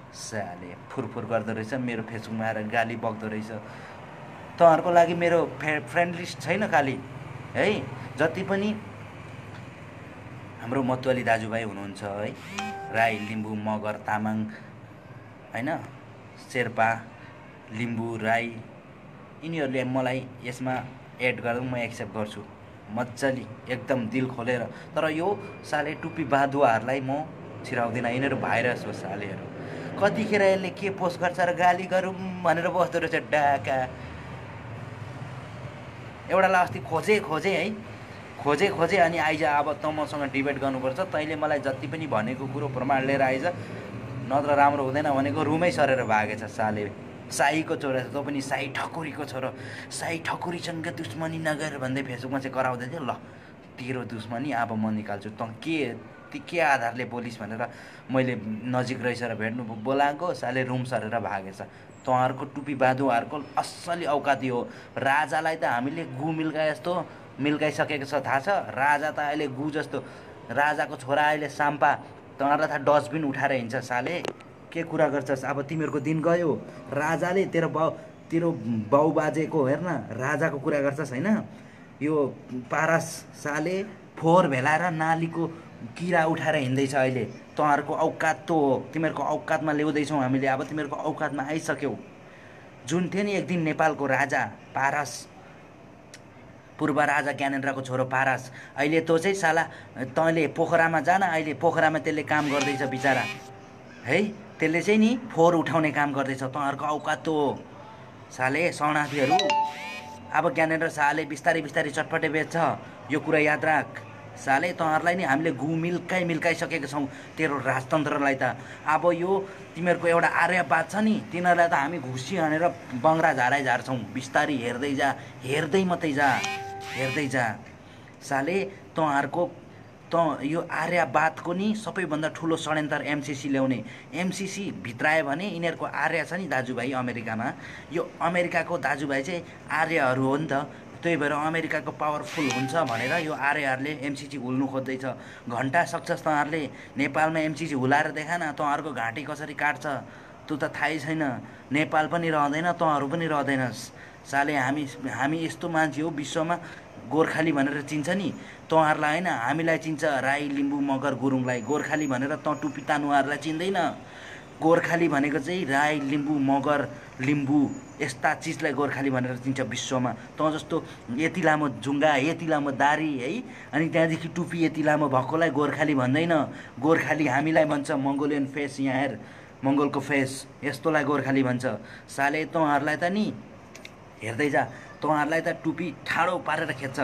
साले फुरफुर गर्दो रहेछ, मेरो फेसबुकमा आएर गाली बग्दो रहेछ। तँहरूको लागि मेरो फ्रेन्ड लिस्ट छैन खालि है, जति पनि हाम्रो मतुवाली दाजुभाइ हुनुहुन्छ है, राई लिम्बू मगर तामाङ होइन, शेर्पा लिम्बू राई, यिनीहरूले मलाई यसमा एड गर्दा म एक्सेप्ट गर्छु मजाले, एकदम दिल खोलेर। तर यो साले टुप्पी बाँधुवाहरूलाई म छिराउँदिनँ, यिनीहरू भाइरस हो सालेहरू। कतिखेर यसले के पोस्ट गर्छ र गाली गरौँ भनेर बस्दो रहेछ डाका। एउटालाई अस्ति खोजेँ है, खोजेँ अनि आइज, अब त मसँग डिबेट गर्नुपर्छ, तैँले मलाई जति पनि भनेको कुरो प्रमाण लिएर आइज, नत्र राम्रो हुँदैन भनेको रुमै सरेर भागेछ साले। साईको छोरा छ, तँ पनि साई ठकुरीको छोरो, साई ठकुरीसँग दुश्मनी नगर भन्दै फेसबुकमा चाहिँ कराउँदै थियो। ल तेरो दुश्मनी अब म निकाल्छु, तँ के आधारले बोलिस् भनेर मैले नजिक रहेछ र भेट्नु बोलाएको, साले रुम सरेर भागेछ। तँहरूको टुपी बाँधुहरूको असली औकाती हो। राजालाई त हामीले गु मिल्काए जस्तो मिल्काइसकेको छ, थाहा छ? राजा त अहिले गु जस्तो, राजाको छोरा अहिले साम्पा, तँहरूलाई थाहा डस्टबिन उठाएर हिँड्छ साले। के कुरा गर्छस्? अब तिमीहरूको दिन गयो। राजाले तेरो बाउ बाजेको हेर्न, राजाको कुरा गर्छस् होइन? यो पारस साले फोहोर भेलाएर नालीको किरा उठाएर हिँड्दैछ अहिले। तँहरूको औकात त हो, तिमीहरूको औकातमा ल्याउँदैछौँ हामीले। अब तिमीहरूको औकातमा आइसक्यौ। जुन थियो नि एक दिन नेपालको राजा पारस, पूर्व राजा ज्ञानेन्द्रको छोरो पारस, अहिले तँ चाहिँ साला तैँले पोखरामा जान, अहिले पोखरामा त्यसले काम गर्दैछ बिचरा है। त्यसले चाहिँ नि फोहोर उठाउने काम गर्दैछ। तँहरूको औकात त हो साले शरणार्थीहरू। अब ज्ञानेन्द्र शाहले बिस्तारै बिस्तारै चटपटे बेच्छ, यो कुरा याद राख साले। तँहरूलाई नि हामीले गु मिल्काइसकेका छौँ तेरो राजतन्त्रलाई त। अब यो तिमीहरूको एउटा आर्यवाद छ नि, तिनीहरूलाई त हामी घुसी हानेर बङ्ग्रा झारै झार्छौँ। बिस्तारै हेर्दै जा, हेर्दै मात्रै जा, हेर्दै जा साले। यो आर्यवादको नि सबैभन्दा ठुलो षड्यन्त्र एमसिसी ल्याउने। एमसिसी भित्रायो भने यिनीहरूको आर्य छ नि दाजुभाइ अमेरिकामा, यो अमेरिकाको दाजुभाइ चाहिँ आर्यहरू हो नि त। त्यही भएर अमेरिकाको पावरफुल हुन्छ भनेर यो आर्यहरूले एमसिसी हुल्नु खोज्दैछ। घन्टा सक्छस् तँहरूले नेपालमा एमसिसी हुलाएर देखा न, तँहरूको घाँटी कसरी काट्छ त्यो त थाहै छैन। नेपाल पनि रहँदैन, तँहरू पनि रहँदैनस् साले। हामी यस्तो मान्छे हो विश्वमा गोर्खाली भनेर चिन्छ नि तँहरूलाई होइन, हामीलाई चिन्छ राई लिम्बू मगर गुरुङलाई। गोर्खाली भनेर तँ टुपी तानुहरूलाई चिन्दैन। गोर्खाली भनेको चाहिँ राई लिम्बू मगर लिम्बू यस्ता चिजलाई गोर्खाली भनेर चिन्छ विश्वमा। तँ जस्तो यति लामो जुङ्गा, यति लामो दारी है, अनि त्यहाँदेखि टुपी यति लामो भएकोलाई गोर्खाली भन्दैन। गोर्खाली हामीलाई भन्छ मङ्गोलियन फेस, यहाँ हेर मङ्गोलको फेस, यस्तोलाई गोर्खाली भन्छ साले। तँहरूलाई त नि हेर्दै जा, तँहरूलाई त टुपी ठाडो पारेर खेद्छ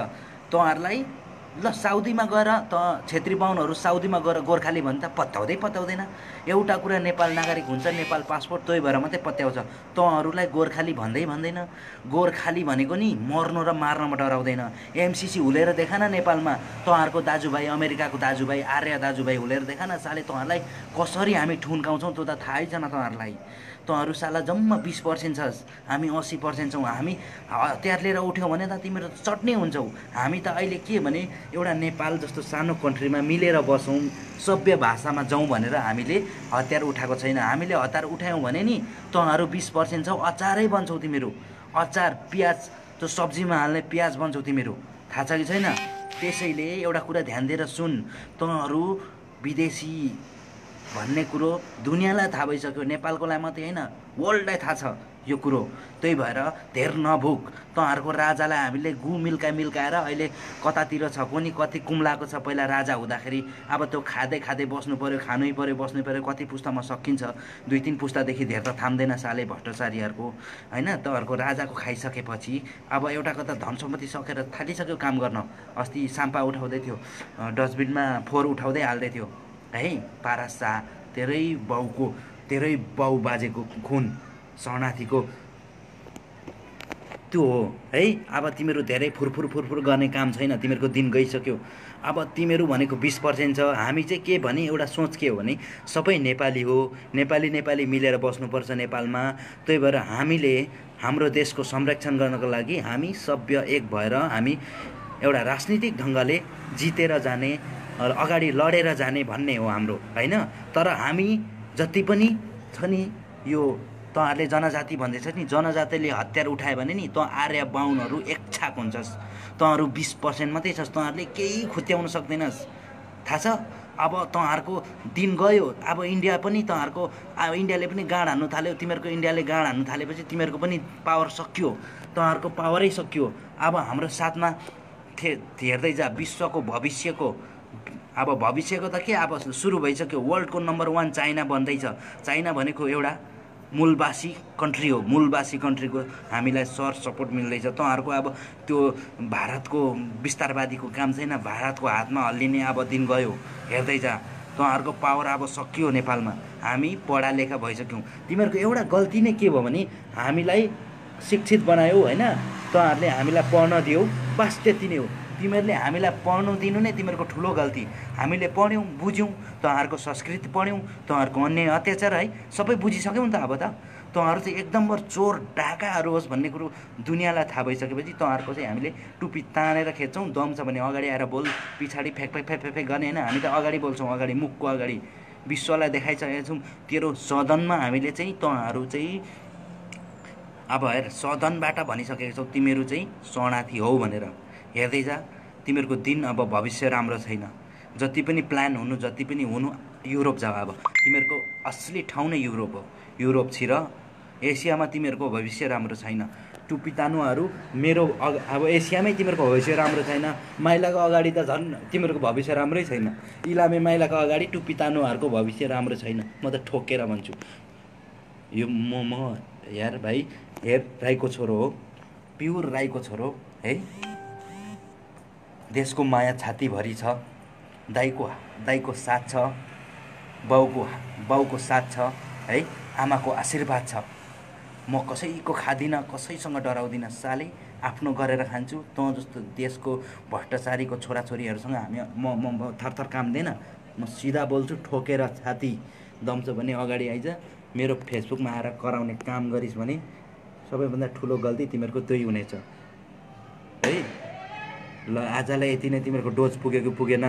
तँहरूलाई। ल साउदीमा गएर त छेत्री बाहुनहरू साउदीमा गएर गोर्खाली भन्छ, पत्याउँदैन। एउटा कुरा नेपाल नागरिक हुन्छ, नेपाल पासपोर्ट, त्यही भएर मात्रै पत्याउँछ। तँहरूलाई गोर्खाली भन्दैन। गोर्खाली भनेको नि मर्नु र मार्नमा डराउँदैन। एमसिसी हुलेर देखा न नेपालमा, तँहरूको दाजुभाइ अमेरिकाको दाजुभाइ आर्य दाजुभाइ हुलेर देखा न साले। तँहरूलाई कसरी हामी ठुन्काउँछौँ त्यो त थाहै छैन तँहरूलाई। तँहरू साला जम्मा 20% छस्, हामी 80% छौँ। हामी हतियार लिएर उठ्यौँ भने त तिमीहरू चट्नै हुन्छौ। हामी त अहिले के भने एउटा नेपाल जस्तो सानो कन्ट्रीमा मिलेर बसौँ, सभ्य भाषामा जाउँ भनेर हामीले हतियार उठाएको छैन। हामीले हतियार उठायौँ भने नि तँहरू 20% छौ, अचारै बन्छौ तिमीहरू। अचार प्याज, त्यो सब्जीमा हाल्ने प्याज बन्छौ तिमीहरू, थाहा छ कि छैन? त्यसैले एउटा कुरा ध्यान दिएर सुन, तँहरू विदेशी भन्ने कुरो दुनियाँलाई थाहा भइसक्यो, नेपालकोलाई मात्रै होइन वर्ल्डलाई थाहा छ यो कुरो। त्यही भएर धेर नभुक। तँहरूको राजालाई हामीले गु मिल्काएर अहिले कतातिर छ कोनी, कति कुम्लाएको छ पहिला राजा हुँदाखेरि। अब त्यो खाँदै बस्नु पऱ्यो, खानै पऱ्यो, बस्नु पऱ्यो। कति पुस्तामा सकिन्छ, 2-3 पुस्तादेखि धेर त थाम्दैन साले भ्रष्टाचारीहरूको होइन। तँहरूको राजाको खाइसकेपछि अब एउटाको त धन सम्पत्ति सकेर थालिसक्यो काम गर्न। अस्ति साम्पा उठाउँदै थियो, डस्टबिनमा फोहोर उठाउँदै हाल्दै थियो है। पारस शाह, तेरै बाउ बाजेको खुन शरणार्थीको त्यो हो है। अब तिमीहरू धेरै फुरफुर गर्ने काम छैन, तिमीहरूको दिन गइसक्यो। अब तिमीहरू भनेको 20% छ, हामी चाहिँ के भने एउटा सोच के हो भने सबै नेपाली हो, नेपाली मिलेर बस्नुपर्छ नेपालमा। त्यही भएर हामीले हाम्रो देशको संरक्षण गर्नको लागि हामी सभ्य एक भएर हामी एउटा राजनीतिक ढङ्गले जितेर जाने, अगाडि लडेर जाने भन्ने हो हाम्रो होइन। तर हामी जति पनि छ नि, यो तँहरूले जनजाति भन्दैछ नि, जनजातिले हतियार उठायो भने नि तँ आर्य बाहुनहरू एक छाक हुन्छस्। तँहरू 20% मात्रै छस्, तँहरूले केही खुत्याउन सक्दैनस्, थाहा छ? अब तँहरूको दिन गयो। अब इन्डिया पनि इन्डियाले पनि गाँड हान्नु थाल्यो। तिमीहरूको इन्डियाले गाँड हान्नु थालेपछि तिमीहरूको पनि पावर सकियो, तँहरूको पावरै सकियो। अब हाम्रो साथमा हेर्दै जा, विश्वको भविष्यको त के अब सुरु भइसक्यो। वर्ल्डको नम्बर 1 चाइना बन्दैछ। चाइना भनेको एउटा मूलवासी कन्ट्री हो, मूलवासी कन्ट्रीको हामीलाई सपोर्ट मिल्दैछ। तँहरूको अब त्यो भारतको विस्तारवादीको काम छैन, भारतको हातमा हल्लिने अब दिन गयो, हेर्दै जा। तँहरूको पावर अब सकियो नेपालमा, हामी पढा लेखा भइसक्यौँ। तिमीहरूको एउटा गल्ती नै के भयो भने हामीलाई शिक्षित बनायौ होइन, तँहरूले हामीलाई पढ्न दियौ, बस त्यति नै हो। तिमीहरूले हामीलाई पढ्नु दिनु नै तिमीहरूको ठुलो गल्ती। हामीले पढ्यौँ, बुझ्यौँ, तँहरूको संस्कृति पढ्यौँ, तँहरूको अन्याय अत्याचार है सबै बुझिसक्यौँ नि त। अब तँहरू चाहिँ एकदम चोर डाकाहरू होस् भन्ने कुरो दुनियाँलाई थाहा भइसकेपछि तँहरूको चाहिँ हामीले टुप्पी तानेर खेच्छौँ। दम छ भने अगाडि आएर बोल, पछाडि फ्याक फ्याक फ्याक फ्याक गर्ने होइन। हामी त अगाडि बोल्छौँ, अगाडि मुखको अगाडि विश्वलाई देखाइसकेका छौँ। तेरो सदनमा हामीले चाहिँ तँहरू चाहिँ अब हेर सदनबाट भनिसकेको छौ तिमीहरू चाहिँ शरणार्थी हौ भनेर। हेर्दै जा, तिमीहरूको दिन अब भविष्य राम्रो छैन। जति पनि प्लान हुनु, जति पनि हुनु, युरोप जा। अब तिमीहरूको असली ठाउँ नै युरोप हो। युरोप छिर। एसियामा तिमीहरूको भविष्य राम्रो छैन। टुप्पी तानुहरू मेरो अब एसियामै तिमीहरूको भविष्य राम्रो छैन। माइलाको अगाडि त झन् तिमीहरूको भविष्य राम्रै छैन। इलामे माइलाको अगाडि टुप्पी तानुहरूको भविष्य राम्रो छैन। म त ठोकेर भन्छु। यो म यार भाइ, हेर राईको छोरो हो, प्युर राईको छोरो है। देशको माया छातीभरि छ। दाइको साथ छ, बाउको साथ छ है, आमाको आशीर्वाद छ। म कसैको खादिनँ, कसैसँग डराउँदिनँ। साले आफ्नो गरेर खान्छु। तँ जस्तो देशको भ्रष्टाचारीको छोराछोरीहरूसँग म थरथर काम्दैन। म सिधा बोल्छु, ठोकेर छाती। दम छ भने अगाडि आइज। मेरो फेसबुकमा आएर कराउने काम गरिस् भने सबैभन्दा ठुलो गल्ती तिमीहरूको त्यही हुनेछ है। ल आजलाई यति नै। तिमीहरूको डोज पुगेको पुगेन।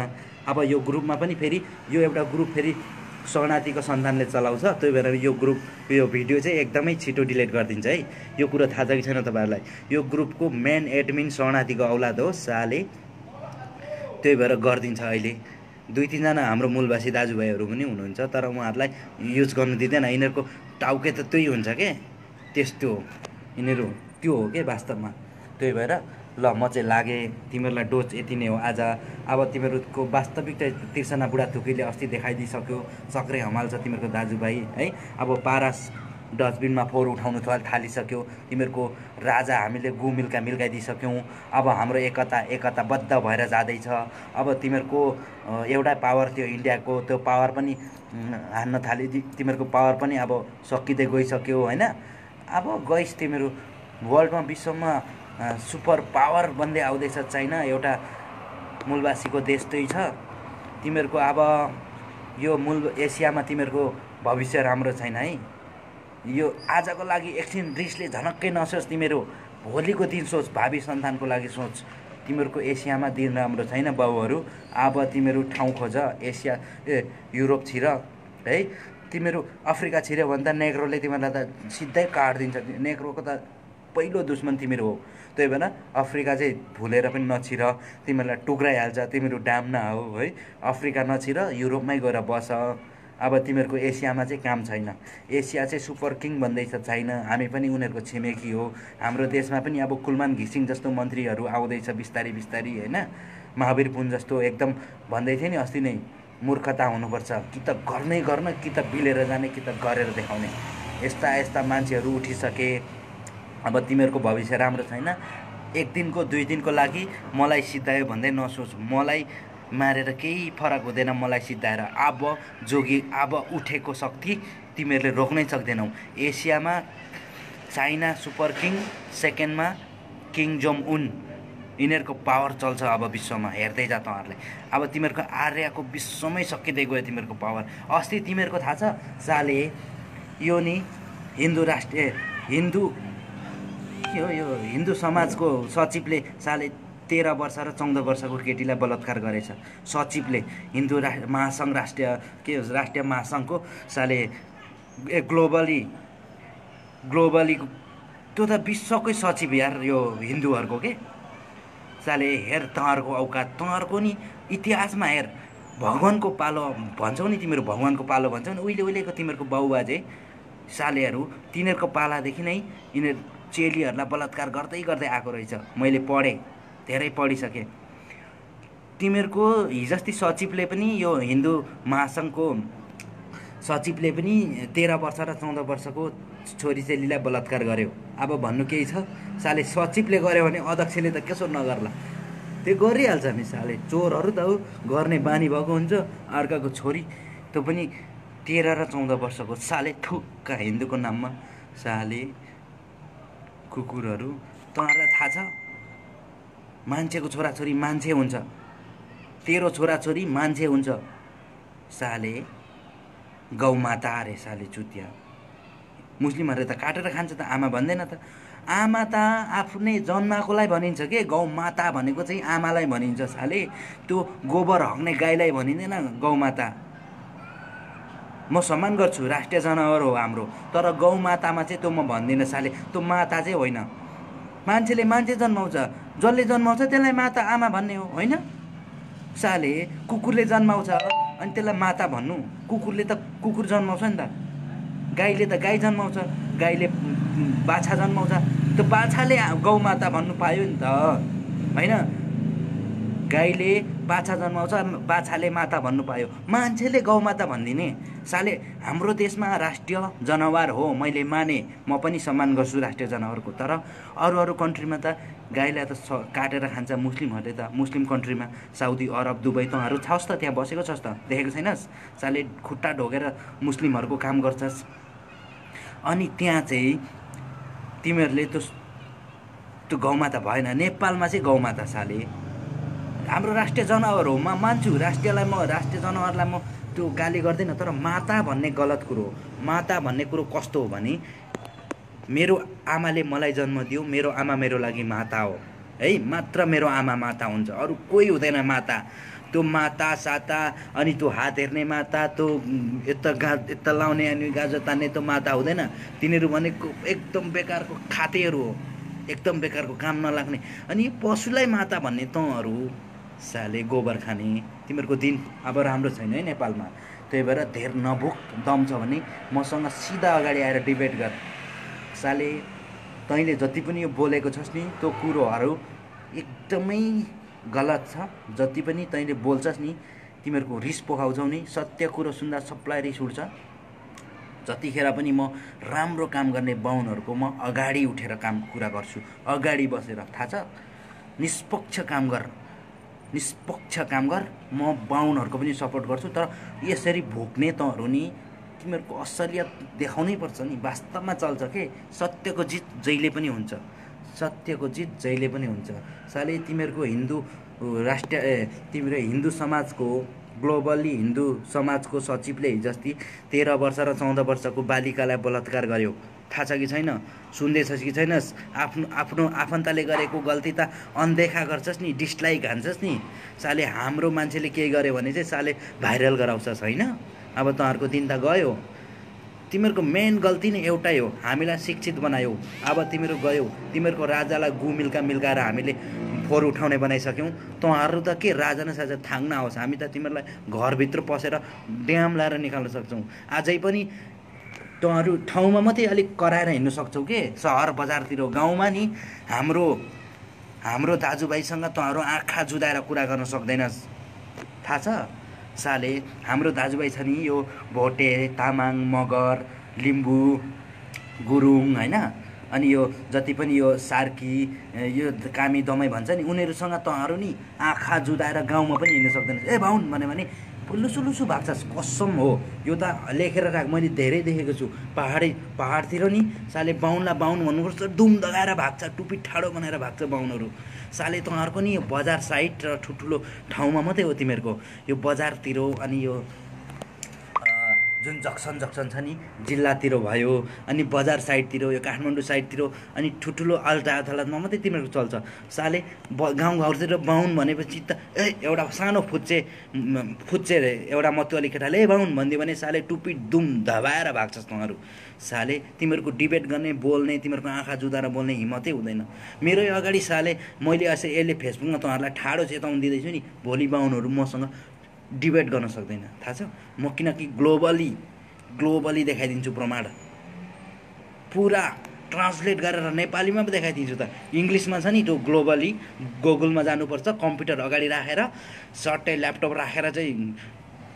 अब यो ग्रुपमा पनि फेरि यो एउटा ग्रुप फेरि शरणार्थीको सन्तानले चलाउँछ। त्यही भएर यो ग्रुप, यो भिडियो चाहिँ एकदमै छिटो डिलिट गरिदिन्छ है। यो कुरो थाहा छ कि छैन तपाईँहरूलाई? यो ग्रुपको मेन एडमिन शरणार्थीको औलाद हो साले। त्यही भएर गरिदिन्छ अहिले। 2-3 जना हाम्रो मूलवासी दाजुभाइहरू पनि हुनुहुन्छ, तर उहाँहरूलाई युज गर्नु दिँदैन। यिनीहरूको टाउके त त्यही हुन्छ के, त्यस्तो हो यिनीहरू। त्यो हो के वास्तवमा। त्यही भएर ल म चाहिँ लागेँ। तिमीहरूलाई डोज यति नै हो आज। अब तिमीहरूको वास्तविकता तिर्सना बुढाथोकीले अस्ति देखाइदिइसक्यो। सक्रे हमाल छ तिमीहरूको दाजुभाइ है। अब पारस डस्टबिनमा फोहोर उठाउनु थालिसक्यो। तिमीहरूको राजा हामीले मिल्काइदिइसक्यौँ। अब हाम्रो एकताबद्ध भएर जाँदैछ। अब तिमीहरूको एउटा पावर थियो इन्डियाको, त्यो पावर पनि हान्न थाल्यो। तिमीहरूको पावर पनि अब सकिँदै गइसक्यो होइन। अब गइस तिमीहरू वर्ल्डमा, विश्वमा सुपर पावर बन्दै आउँदैछ चाइना। एउटा मूलवासीको देश त्यही छ। तिमीहरूको अब यो एसियामा तिमीहरूको भविष्य राम्रो छैन है। यो आजको लागि एकछिन रिसले झनक्कै नसोच। तिमीहरू भोलिको दिन सोच, भावी सन्तानको लागि सोच। तिमीहरूको एसियामा दिन राम्रो छैन बाउहरू। अब तिमीहरू ठाउँ खोज। युरोप छिर है। तिमीहरू अफ्रिका छिर्यो भने त नेग्रोले तिमीहरूलाई त सिधै काटिदिन्छ। नेग्रोको त पहिलो दुश्मन तिमीहरू हो। त्यही भएर अफ्रिका चाहिँ भुलेर पनि नछिर। तिमीहरूलाई टुक्राइहाल्छ। तिमीहरू डाम्ना हो है। अफ्रिका नछिर, युरोपमै गएर बस। अब तिमीहरूको एसियामा चाहिँ काम छैन। एसिया चाहिँ सुपर किङ भन्दैछ चाइना। हामी पनि उनीहरूको छिमेकी हो। हाम्रो देशमा पनि अब कुलमान घिसिङ जस्तो मन्त्रीहरू आउँदैछ बिस्तारी बिस्तारी होइन। महावीर पुन जस्तो एकदम भन्दै थियो नि अस्ति नै, मूर्खता हुनुपर्छ। कि त गर्न कि त बिलेर जाने, कि त गरेर देखाउने। यस्ता मान्छेहरू उठिसके। अब तिमीहरूको भविष्य राम्रो छैन। 1 दिनको 2 दिनको लागि मलाई सिद्धायो भन्दै नसोच। मलाई मारेर केही फरक हुँदैन। मलाई सिद्धाएर अब जोगी, अब उठेको शक्ति तिमीहरूले रोक्नै सक्दैनौ। एसियामा चाइना सुपर किङ, सेकेन्डमा किङ जोङ उन। यिनीहरूको पावर चल्छ अब विश्वमा। हेर्दै जा तँहरूले। अब तिमीहरूको आर्यको विश्वमै सकिँदै गयो तिमीहरूको पावर। अस्ति तिमीहरूको थाहा छ साले, यो नि हिन्दू समाजको सचिवले साले 13 वर्ष र 14 वर्षको केटीलाई बलात्कार गरेछ। सचिवले, हिन्दू महासङ्घ राष्ट्रिय महासङ्घको साले ग्लोबली त्यो त विश्वकै सचिव यार, यो हिन्दूहरूको के साले। हेर तँहरूको औकात। तँहरूको नि इतिहासमा हेर, भगवानको पालो भन्छौ नि तिमीहरू, भगवानको पालो भन्छौ नि। उहिलेको तिमीहरूको बाउबाजे सालेहरू, तिनीहरूको पालादेखि नै यिनीहरू चेलीहरूलाई बलात्कार गर्दै गर्दै आएको रहेछ। मैले पढेँ, धेरै पढिसकेँ। तिमीहरूको हिजस्ती सचिवले पनि, यो हिन्दू महासङ्घको सचिवले पनि 13 वर्ष र 14 वर्षको छोरीचेलीलाई बलात्कार गर्यो। अब भन्नु केही छ? साले सचिवले गर्यो भने अध्यक्षले त कसो नगर्ला? त्यो गरिहाल्छ नि साले। चोरहरू त हो, गर्ने बानी भएको हुन्छ। अर्काको छोरी, त्यो पनि 13 र 14 वर्षको साले। थुक्का हिन्दूको नाममा साले कुकुरहरू। तँहरूलाई थाहा छ मान्छेको छोराछोरी मान्छे हुन्छ, तेरो छोराछोरी मान्छे हुन्छ साले। गौमाता अरे साले चुतिया। मुस्लिमहरूले त काटेर खान्छ त, आमा भन्दैन त। आमा त आफ्नै जन्माएकोलाई भनिन्छ के, गौ माता भनेको चाहिँ आमालाई भनिन्छ साले। त्यो गोबर हग्ने गाईलाई भनिँदैन गौमाता। म सम्मान गर्छु, राष्ट्रिय जनावर हो हाम्रो, तर गौमातामा चाहिँ त्यो म भन्दिनँ साले। त्यो माता चाहिँ होइन। मान्छेले मान्छे जन्माउँछ, जसले जन्माउँछ त्यसलाई माता आमा भन्ने हो होइन साले। कुकुरले जन्माउँछ अनि त्यसलाई माता भन्नु? कुकुरले त कुकुर जन्माउँछ नि त, गाईले त गाई जन्माउँछ, गाईले बाछा जन्माउँछ, त्यो बाछाले गौमाता भन्नु पायो नि त होइन। गाईले बाछा जन्माउँछ, बाछाले माता भन्नु पायो, मान्छेले गौमाता भनिदिने साले। हाम्रो देशमा राष्ट्रिय जनावर हो, मैले माने, म पनि सम्मान गर्छु राष्ट्रिय जनावरको। तर अरू अरू कन्ट्रीमा त गाईलाई त काटेर खान्छ मुस्लिमहरूले त। मुस्लिम कन्ट्रीमा साउदी अरब दुबई तँहरू छस् त, त्यहाँ बसेको छस् त, देखेको छैनस् साले? खुट्टा ढोगेर मुस्लिमहरूको काम गर्छस्। अनि त्यहाँ चाहिँ तिमीहरूले त्यो गौमाता भएन। नेपालमा चाहिँ गौमाता साले हाम्रो राष्ट्रिय जनावर हो। म मान्छु राष्ट्रियलाई, म राष्ट्रिय जनावरलाई म त्यो गाली गर्दैन, तर माता भन्ने गलत कुरो हो। माता भन्ने कुरो कस्तो हो भने, मेरो आमाले मलाई जन्म दियो, मेरो आमा मेरो लागि माता हो है, मात्र मेरो आमा माता हुन्छ, अरू कोही हुँदैन माता। त्यो माता साता अनि त्यो हात हेर्ने माता, त्यो यता लाउने अनि गाजर तान्ने त्यो माता हुँदैन। तिनीहरू भनेको एकदम बेकारको खातेहरू हो, एकदम बेकारको काम नलाग्ने। अनि पशुलाई माता भन्ने तँहरू साले गोबर खाने। तिमीहरूको दिन अब राम्रो छैन है नेपालमा। त्यही भएर धेर नभुक, दम छ भने मसँग सिधा अगाडि आएर डिबेट गर साले। तैँले जति पनि यो बोलेको छस् नि त्यो कुरोहरू एकदमै गलत छ। जति पनि तैँले बोल्छस् नि, तिमीहरूको रिस पोखाउँछौ नि, सत्य कुरो सुन्दा सबलाई रिस उठ्छ। जतिखेर पनि म राम्रो काम गर्ने बाहुनहरूको म अगाडि उठेर कुरा गर्छु, अगाडि बसेर, थाहा छ? निष्पक्ष काम गर, निष्पक्ष काम गर। म बाहुनहरूको पनि सपोर्ट गर्छु। तर यसरी भोग्ने तँहरू नि, तिमीहरूको असलियत देखाउनै पर्छ नि। वास्तवमा चल्छ के, सत्यको जित जहिले पनि हुन्छ, सत्यको जित जहिले पनि हुन्छ साले। तिमीहरूको हिन्दू तिम्रो हिन्दू समाजको, ग्लोबली हिन्दू समाजको सचिवले हिजोअस्ति 13 वर्ष र 14 वर्षको बालिकालाई बलात्कार गर्यो, थाहा छ कि छैन? सुन्दैछस् कि छैनस्? आफ्नो आफन्तले गरेको गल्ती त अनदेखा गर्छस् नि, डिसलाइक हान्छस् नि साले। हाम्रो मान्छेले केही गर्यो भने चाहिँ साले भाइरल गराउँछस् होइन। अब तँहरूको दिन त गयो। तिमीहरूको मेन गल्ती नै एउटै हो, हामीलाई शिक्षित बनायौ। अब तिमीहरू गयौ, तिमीहरूको राजालाई मिल्काएर हामीले फोहोर उठाउने बनाइसक्यौँ। तँहरू त के राजा न साजा थाङ्न आओस्, हामी त तिमीहरूलाई घरभित्र पसेर ड्याम लाएर निकाल्न सक्छौँ। अझै पनि तँहरू ठाउँमा मात्रै अलिक कराएर हिँड्नु सक्छौ के, सहर बजारतिर। गाउँमा नि हाम्रो दाजुभाइसँग तँहरू आँखा जुदाएर कुरा गर्न सक्दैनस्, थाहा छ साले? हाम्रो दाजुभाइ छ नि, यो भोटे, तामाङ, मगर, लिम्बू, गुरुङ होइन, अनि यो जति पनि यो सार्की, यो कामी दमाई भन्छ नि, उनीहरूसँग तँहरू नि आँखा जुदाएर गाउँमा पनि हिँड्न सक्दैनस्। ए बाहुन भन्यो भने लुसु भाग्छस्, कसम हो। यो त लेखेर राख, मैले धेरै देखेको छु। पहाडतिर नि साले बाहुनलाई बाहुन भन्नुपर्छ, दुम दगाएर भाग्छ, टुपी ठाडो बनाएर भाग्छ बाहुनहरू साले। तँहरूको नि यो बजार साइड र ठुल्ठुलो ठाउँमा मात्रै हो तिमीहरूको यो बजारतिर, अनि यो जुन जक्सन छ नि जिल्लातिर भयो, अनि बजार साइडतिर, यो काठमाडौँ साइडतिर, अनि ठुल्ठुलो अल्टा अदालतमा मात्रै तिमीहरूको चल्छ साले। गाउँघरतिर बाहुन भनेपछि त एउटा सानो फुच्चे रे एउटा मतुवाली केटाले बाहुन भनिदियो भने साले टुपी दुम धबाएर भाग्छस् तँहरू साले। तिमीहरूको डिबेट गर्ने, बोल्ने, तिमीहरूको आँखा जुदाएर बोल्ने हिम्मतै हुँदैन। मेरै अगाडि साले मैले यसले फेसबुकमा तँहरूलाई ठाडो चेताउनु दिँदैछु नि, भोलि बाहुनहरू मसँग डिबेट गर्न सक्दैन, थाहा छ? म किनकि ग्लोबली देखाइदिन्छु प्रमाण, पुरा ट्रान्सलेट गरेर नेपालीमा पो देखाइदिन्छु त। इङ्ग्लिसमा छ नि त्यो ग्लोबली, गुगलमा जानुपर्छ, कम्प्युटर अगाडि राखेर, सट्टै ल्यापटप राखेर चाहिँ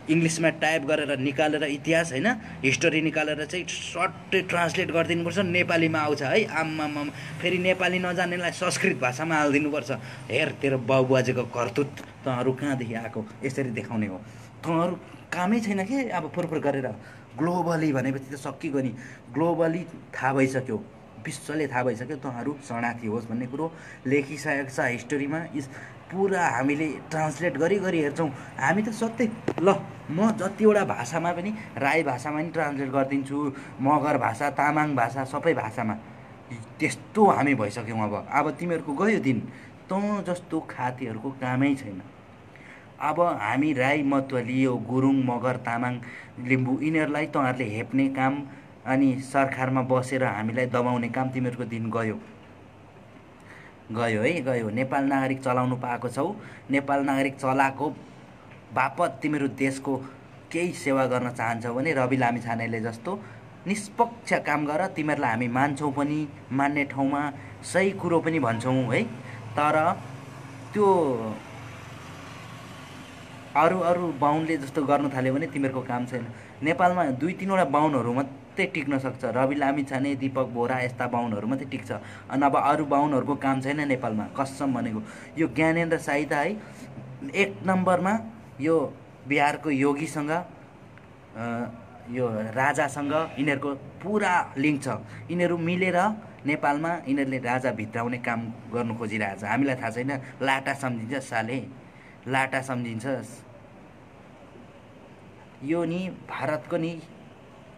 इङ्ग्लिसमा टाइप गरेर निकालेर इतिहास होइन, हिस्टोरी निकालेर चाहिँ सट्टै ट्रान्सलेट गरिदिनुपर्छ, नेपालीमा आउँछ है। आम्मामा, फेरि नेपाली नजान्नेलाई संस्कृत भाषामा हालिदिनुपर्छ। हेर तेरो बाबुबाजेको करतुत, तँहरू कहाँदेखि आएको, यसरी देखाउने हो। तँहरू कामै छैन के अब फुरफुर गरेर। ग्लोबली भनेपछि त सकिगयो नि, ग्लोबली थाहा भइसक्यो, विश्वले थाहा भइसक्यो तँहरू शरणार्थी होस् भन्ने कुरो लेखिसकेको छ हिस्टोरीमा। पुरा हामीले ट्रान्सलेट गरी हेर्छौँ हामी त सत्य। ल म जतिवटा भाषामा पनि राई भाषामा पनि ट्रान्सलेट गरिदिन्छु, मगर भाषा, तामाङ भाषा, सबै भाषामा। त्यस्तो हामी भइसक्यौँ। अब तिमीहरूको गयो दिन, तँ जस्तो खातीहरूको कामै छैन। अब हामी राई, मतवाली, यो गुरुङ, मगर, तामाङ, लिम्बू यिनीहरूलाई तँहरूले हेप्ने काम अनि सरकारमा बसेर हामीलाई दबाउने काम तिमीहरूको दिन गयो है, गयो। नेपाल नागरिक चलाउनु पाएको छौ। नेपाल नागरिक चलाएको बापत तिमीहरू देशको केही सेवा गर्न चाहन्छौ भने रवि लामिछानेले जस्तो निष्पक्ष काम गर। तिमीहरूलाई हामी मान्छौँ पनि, मान्ने ठाउँमा सही कुरो पनि भन्छौँ है। तर त्यो अरू बाहुनले जस्तो गर्न थाल्यो भने तिमीहरूको काम छैन। नेपालमा 2-3वटा बाहुनहरू मात्रै टिक्न सक्छ, रवि लामिछाने, दीपक बोहरा यस्ता बाहुनहरू मात्रै टिक्छ। अनि अब अरू बाहुनहरूको काम छैन नेपालमा, कसम भनेको। यो ज्ञानेन्द्र शाही त है 1 नम्बरमा यो बिहारको योगीसँग, यो राजासँग यिनीहरूको पुरा लिङ्क छ। यिनीहरू मिलेर नेपालमा यिनीहरूले राजा भित्राउने काम गर्नु खोजिरहेछ। हामीलाई थाहा छैन, लाटा सम्झिन्छ साले, लाटा सम्झिन्छस्। यो नि भारतको नि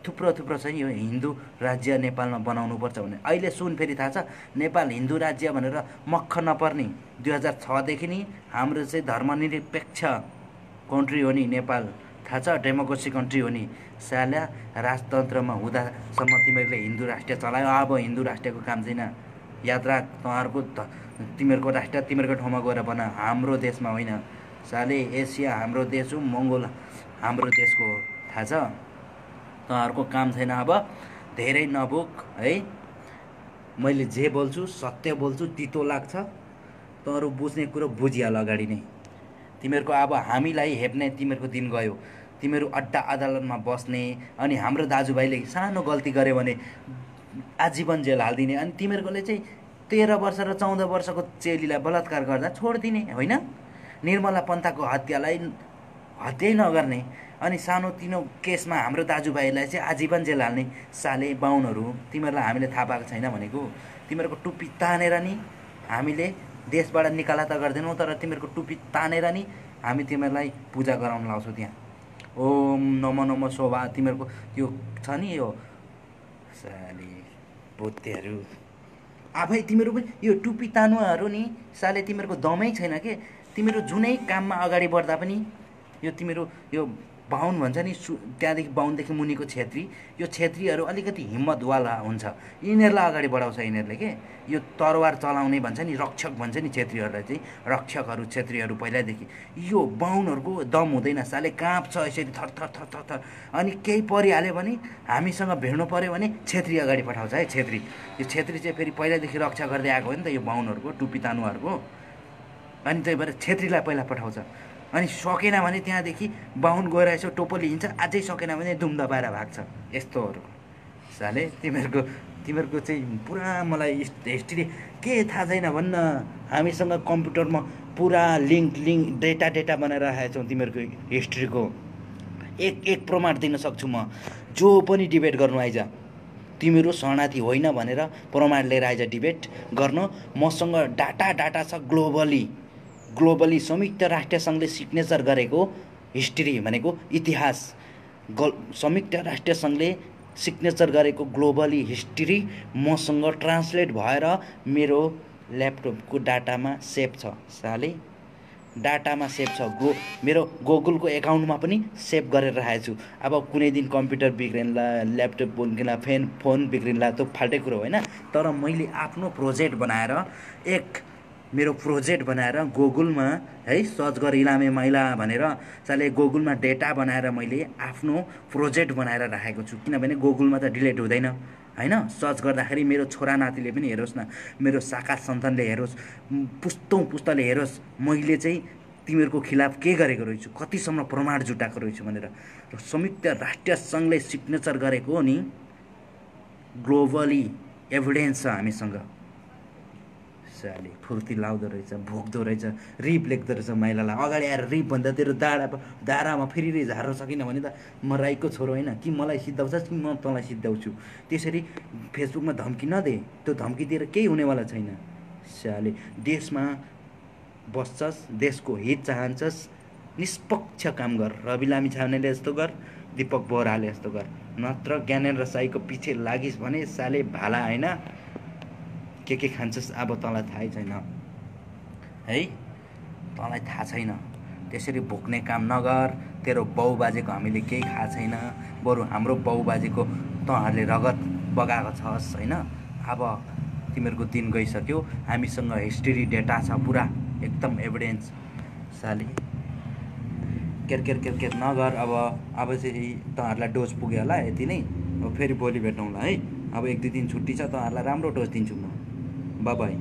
थुप्रो छ नि। यो हिन्दू राज्य नेपालमा बनाउनु पर्छ भने अहिले सुन फेरि थाहा छ, नेपाल हिन्दू राज्य भनेर मक्ख नपर्ने 2006 देखि नि हाम्रो चाहिँ धर्मनिरपेक्ष कन्ट्री हो नि नेपाल, थाहा छ, डेमोक्रेसी कन्ट्री हो नि। साला राजतन्त्रमा हुँदासम्म तिमीहरूले हिन्दू राष्ट्र चलायो। अब हिन्दू राष्ट्रको काम छैन, याद राख। तिमीहरूको राष्ट्र तिमीहरूको ठाउँमा गएर बना, हाम्रो देशमा होइन। साले एसिया हाम्रो देश हो, मङ्गोल हाम्रो देशको हो, थाहा छ। तँहरूको काम छैन। अब धेरै नबोक है। मैले जे बोल्छु सत्य बोल्छु, तितो लाग्छ तँहरू बुझ्ने कुरो बुझिहाल अगाडि नै। तिमीहरूको अब हामीलाई हेप्ने तिमीहरूको दिन गयो। तिमीहरू अड्डा अदालतमा बस्ने, अनि हाम्रो दाजुभाइले सानो गल्ती गर्यो भने आजीवन जेल हालिदिने, अनि तिमीहरूकोले चाहिँ 13 वर्ष र 14 वर्षको चेलीलाई बलात्कार गर्दा छोडिदिने होइन। निर्मला पन्थाको हत्यालाई हत्यै नगर्ने, अनि सानोतिनो केसमा हाम्रो दाजुभाइलाई चाहिँ आजीवन जेल हाल्ने। साले बाहुनहरू, तिमीहरूलाई हामीले थाहा पाएको छैन भनेको। तिमीहरूको टुप्पी तानेर नि हामीले देशबाट निकाला त गर्दैनौँ, तर तिमीहरूको टुप्पी तानेर नि हामी तिमीहरूलाई पूजा गराउन लाउँछौँ त्यहाँ। ओम नमो नमो शोभा तिमीहरूको त्यो छ नि, यो साले भुतेहरू। आफै तिमीहरू पनि यो टुप्पी तानुवाहरू नि साले तिमीहरूको दमै छैन के। तिमीहरू जुनै काममा अगाडि बढ्दा पनि यो तिमीहरू यो बाहुन भन्छ नि, त्यहाँदेखि बाहुनदेखि मुनिको छेत्री, यो छेत्रीहरू अलिकति हिम्मतवाला हुन्छ, यिनीहरूलाई अगाडि बढाउँछ यिनीहरूले के। यो तरवार चलाउने भन्छ नि, रक्षक भन्छ नि छेत्रीहरूलाई चाहिँ, रक्षकहरू छेत्रीहरू पहिल्यैदेखि। यो बाहुनहरूको दम हुँदैन, साले काँप्छ यसरी थर थर थर थर थर। अनि केही परिहाल्यो भने, हामीसँग भिड्नु पऱ्यो भने छेत्री अगाडि पठाउँछ है, छेत्री। यो छेत्री चाहिँ फेरि पहिल्यैदेखि रक्षा गर्दै आएको हो नि त यो बाहुनहरूको, टुप्पी तानुहरूको। अनि त्यही भएर छेत्रीलाई पहिला पठाउँछ। अनि सकेन भने त्यहाँदेखि बाहुन गएर यसो टोपली हिँड्छ, अझै सकेन भने दुम दबाएर भाग्छ। यस्तोहरू साले तिमीहरूको चाहिँ पुरा मलाई हिस्ट्री के थाहा छैन भन्न। हामीसँग कम्प्युटरमा पुरा लिङ्क डेटा बनाएर राखेको छौँ तिमीहरूको हिस्ट्रीको। एक प्रमाण दिन सक्छु म, जो पनि डिबेट गर्नु आइज। तिमीहरू शरणार्थी होइन भनेर प्रमाण लिएर आइज डिबेट गर्न। मसँग डाटा छ ग्लोबली संयुक्त राष्ट्र सङ्घले सिग्नेचर गरेको हिस्ट्री भनेको इतिहास। संयुक्त राष्ट्र सङ्घले सिग्नेचर गरेको ग्लोबली हिस्ट्री मसँग ट्रान्सलेट भएर मेरो ल्यापटपको डाटामा सेभ छ। साले डाटामा सेभ छ, मेरो गुगलको एकाउन्टमा पनि सेभ गरेर राखेको छु। अब कुनै दिन कम्प्युटर बिग्रिन्ला, ल्यापटप बिग्रिन्ला, फोन बिग्रिन्ला, त्यो फाल्टै कुरो होइन। तर मैले आफ्नो प्रोजेक्ट बनाएर गुगलमा है सर्च गर इलामे मैला भनेर, साले गुगलमा डेटा बनाएर मैले आफ्नो प्रोजेक्ट बनाएर राखेको छु। किनभने गुगलमा त डिलिट हुँदैन होइन। सर्च गर्दाखेरि मेरो छोरा नातिले पनि हेरोस् न, मेरो शाखा सन्तानले हेरोस्, पुस्ताले हेरोस् मैले चाहिँ तिमीहरूको खिलाफ के गरेको रहेछु, कतिसम्म प्रमाण जुटाएको रहेछु भनेर। र संयुक्त राष्ट्र सङ्घले सिग्नेचर गरेको नि ग्लोबली एभिडेन्स छ हामीसँग। साले फुर्ती लाउँदो रहेछ, भोग्दो रहेछ, रिप लेख्दो रहेछ महिलालाई। अगाडि आएर रिप भन्दा तेरो दारामा फेरि झार्न सकिनँ भने त म राईको छोरो होइन कि मलाई सिद्धाउँछस् कि म तँलाई सिद्धाउँछु। त्यसरी फेसबुकमा धम्की नदे, त्यो धम्की दिएर केही हुनेवाला छैन। साले देशमा बस्छस्, देशको हित चाहन्छस्, निष्पक्ष काम गर। रवि लामिछानेले यस्तो गर, दीपक बोहराले यस्तो गर। नत्र ज्ञानेन्द्र साईको पछि लागिस् भने साले भाला होइन के खान्छस् अब तँलाई थाहै छैन है, तँलाई थाहा छैन। त्यसरी भोग्ने काम नगर। तेरो बाउ बाजेको हामीले केही थाहा छैन, बरु हाम्रो बाउ बाजेको तँहरूले रगत बगाएको छस् होइन। अब तिमीहरूको दिन गइसक्यो, हामीसँग हिस्ट्री डेटा छ पुरा, एकदम एभिडेन्स। साले केर नगर। अब चाहिँ तँहरूलाई डोज पुग्यो होला यति नै। अब फेरि भोलि भेटौँला है। अब 1-2 दिन छुट्टी छ, तँहरूलाई राम्रो डोज दिन्छु म। बाई।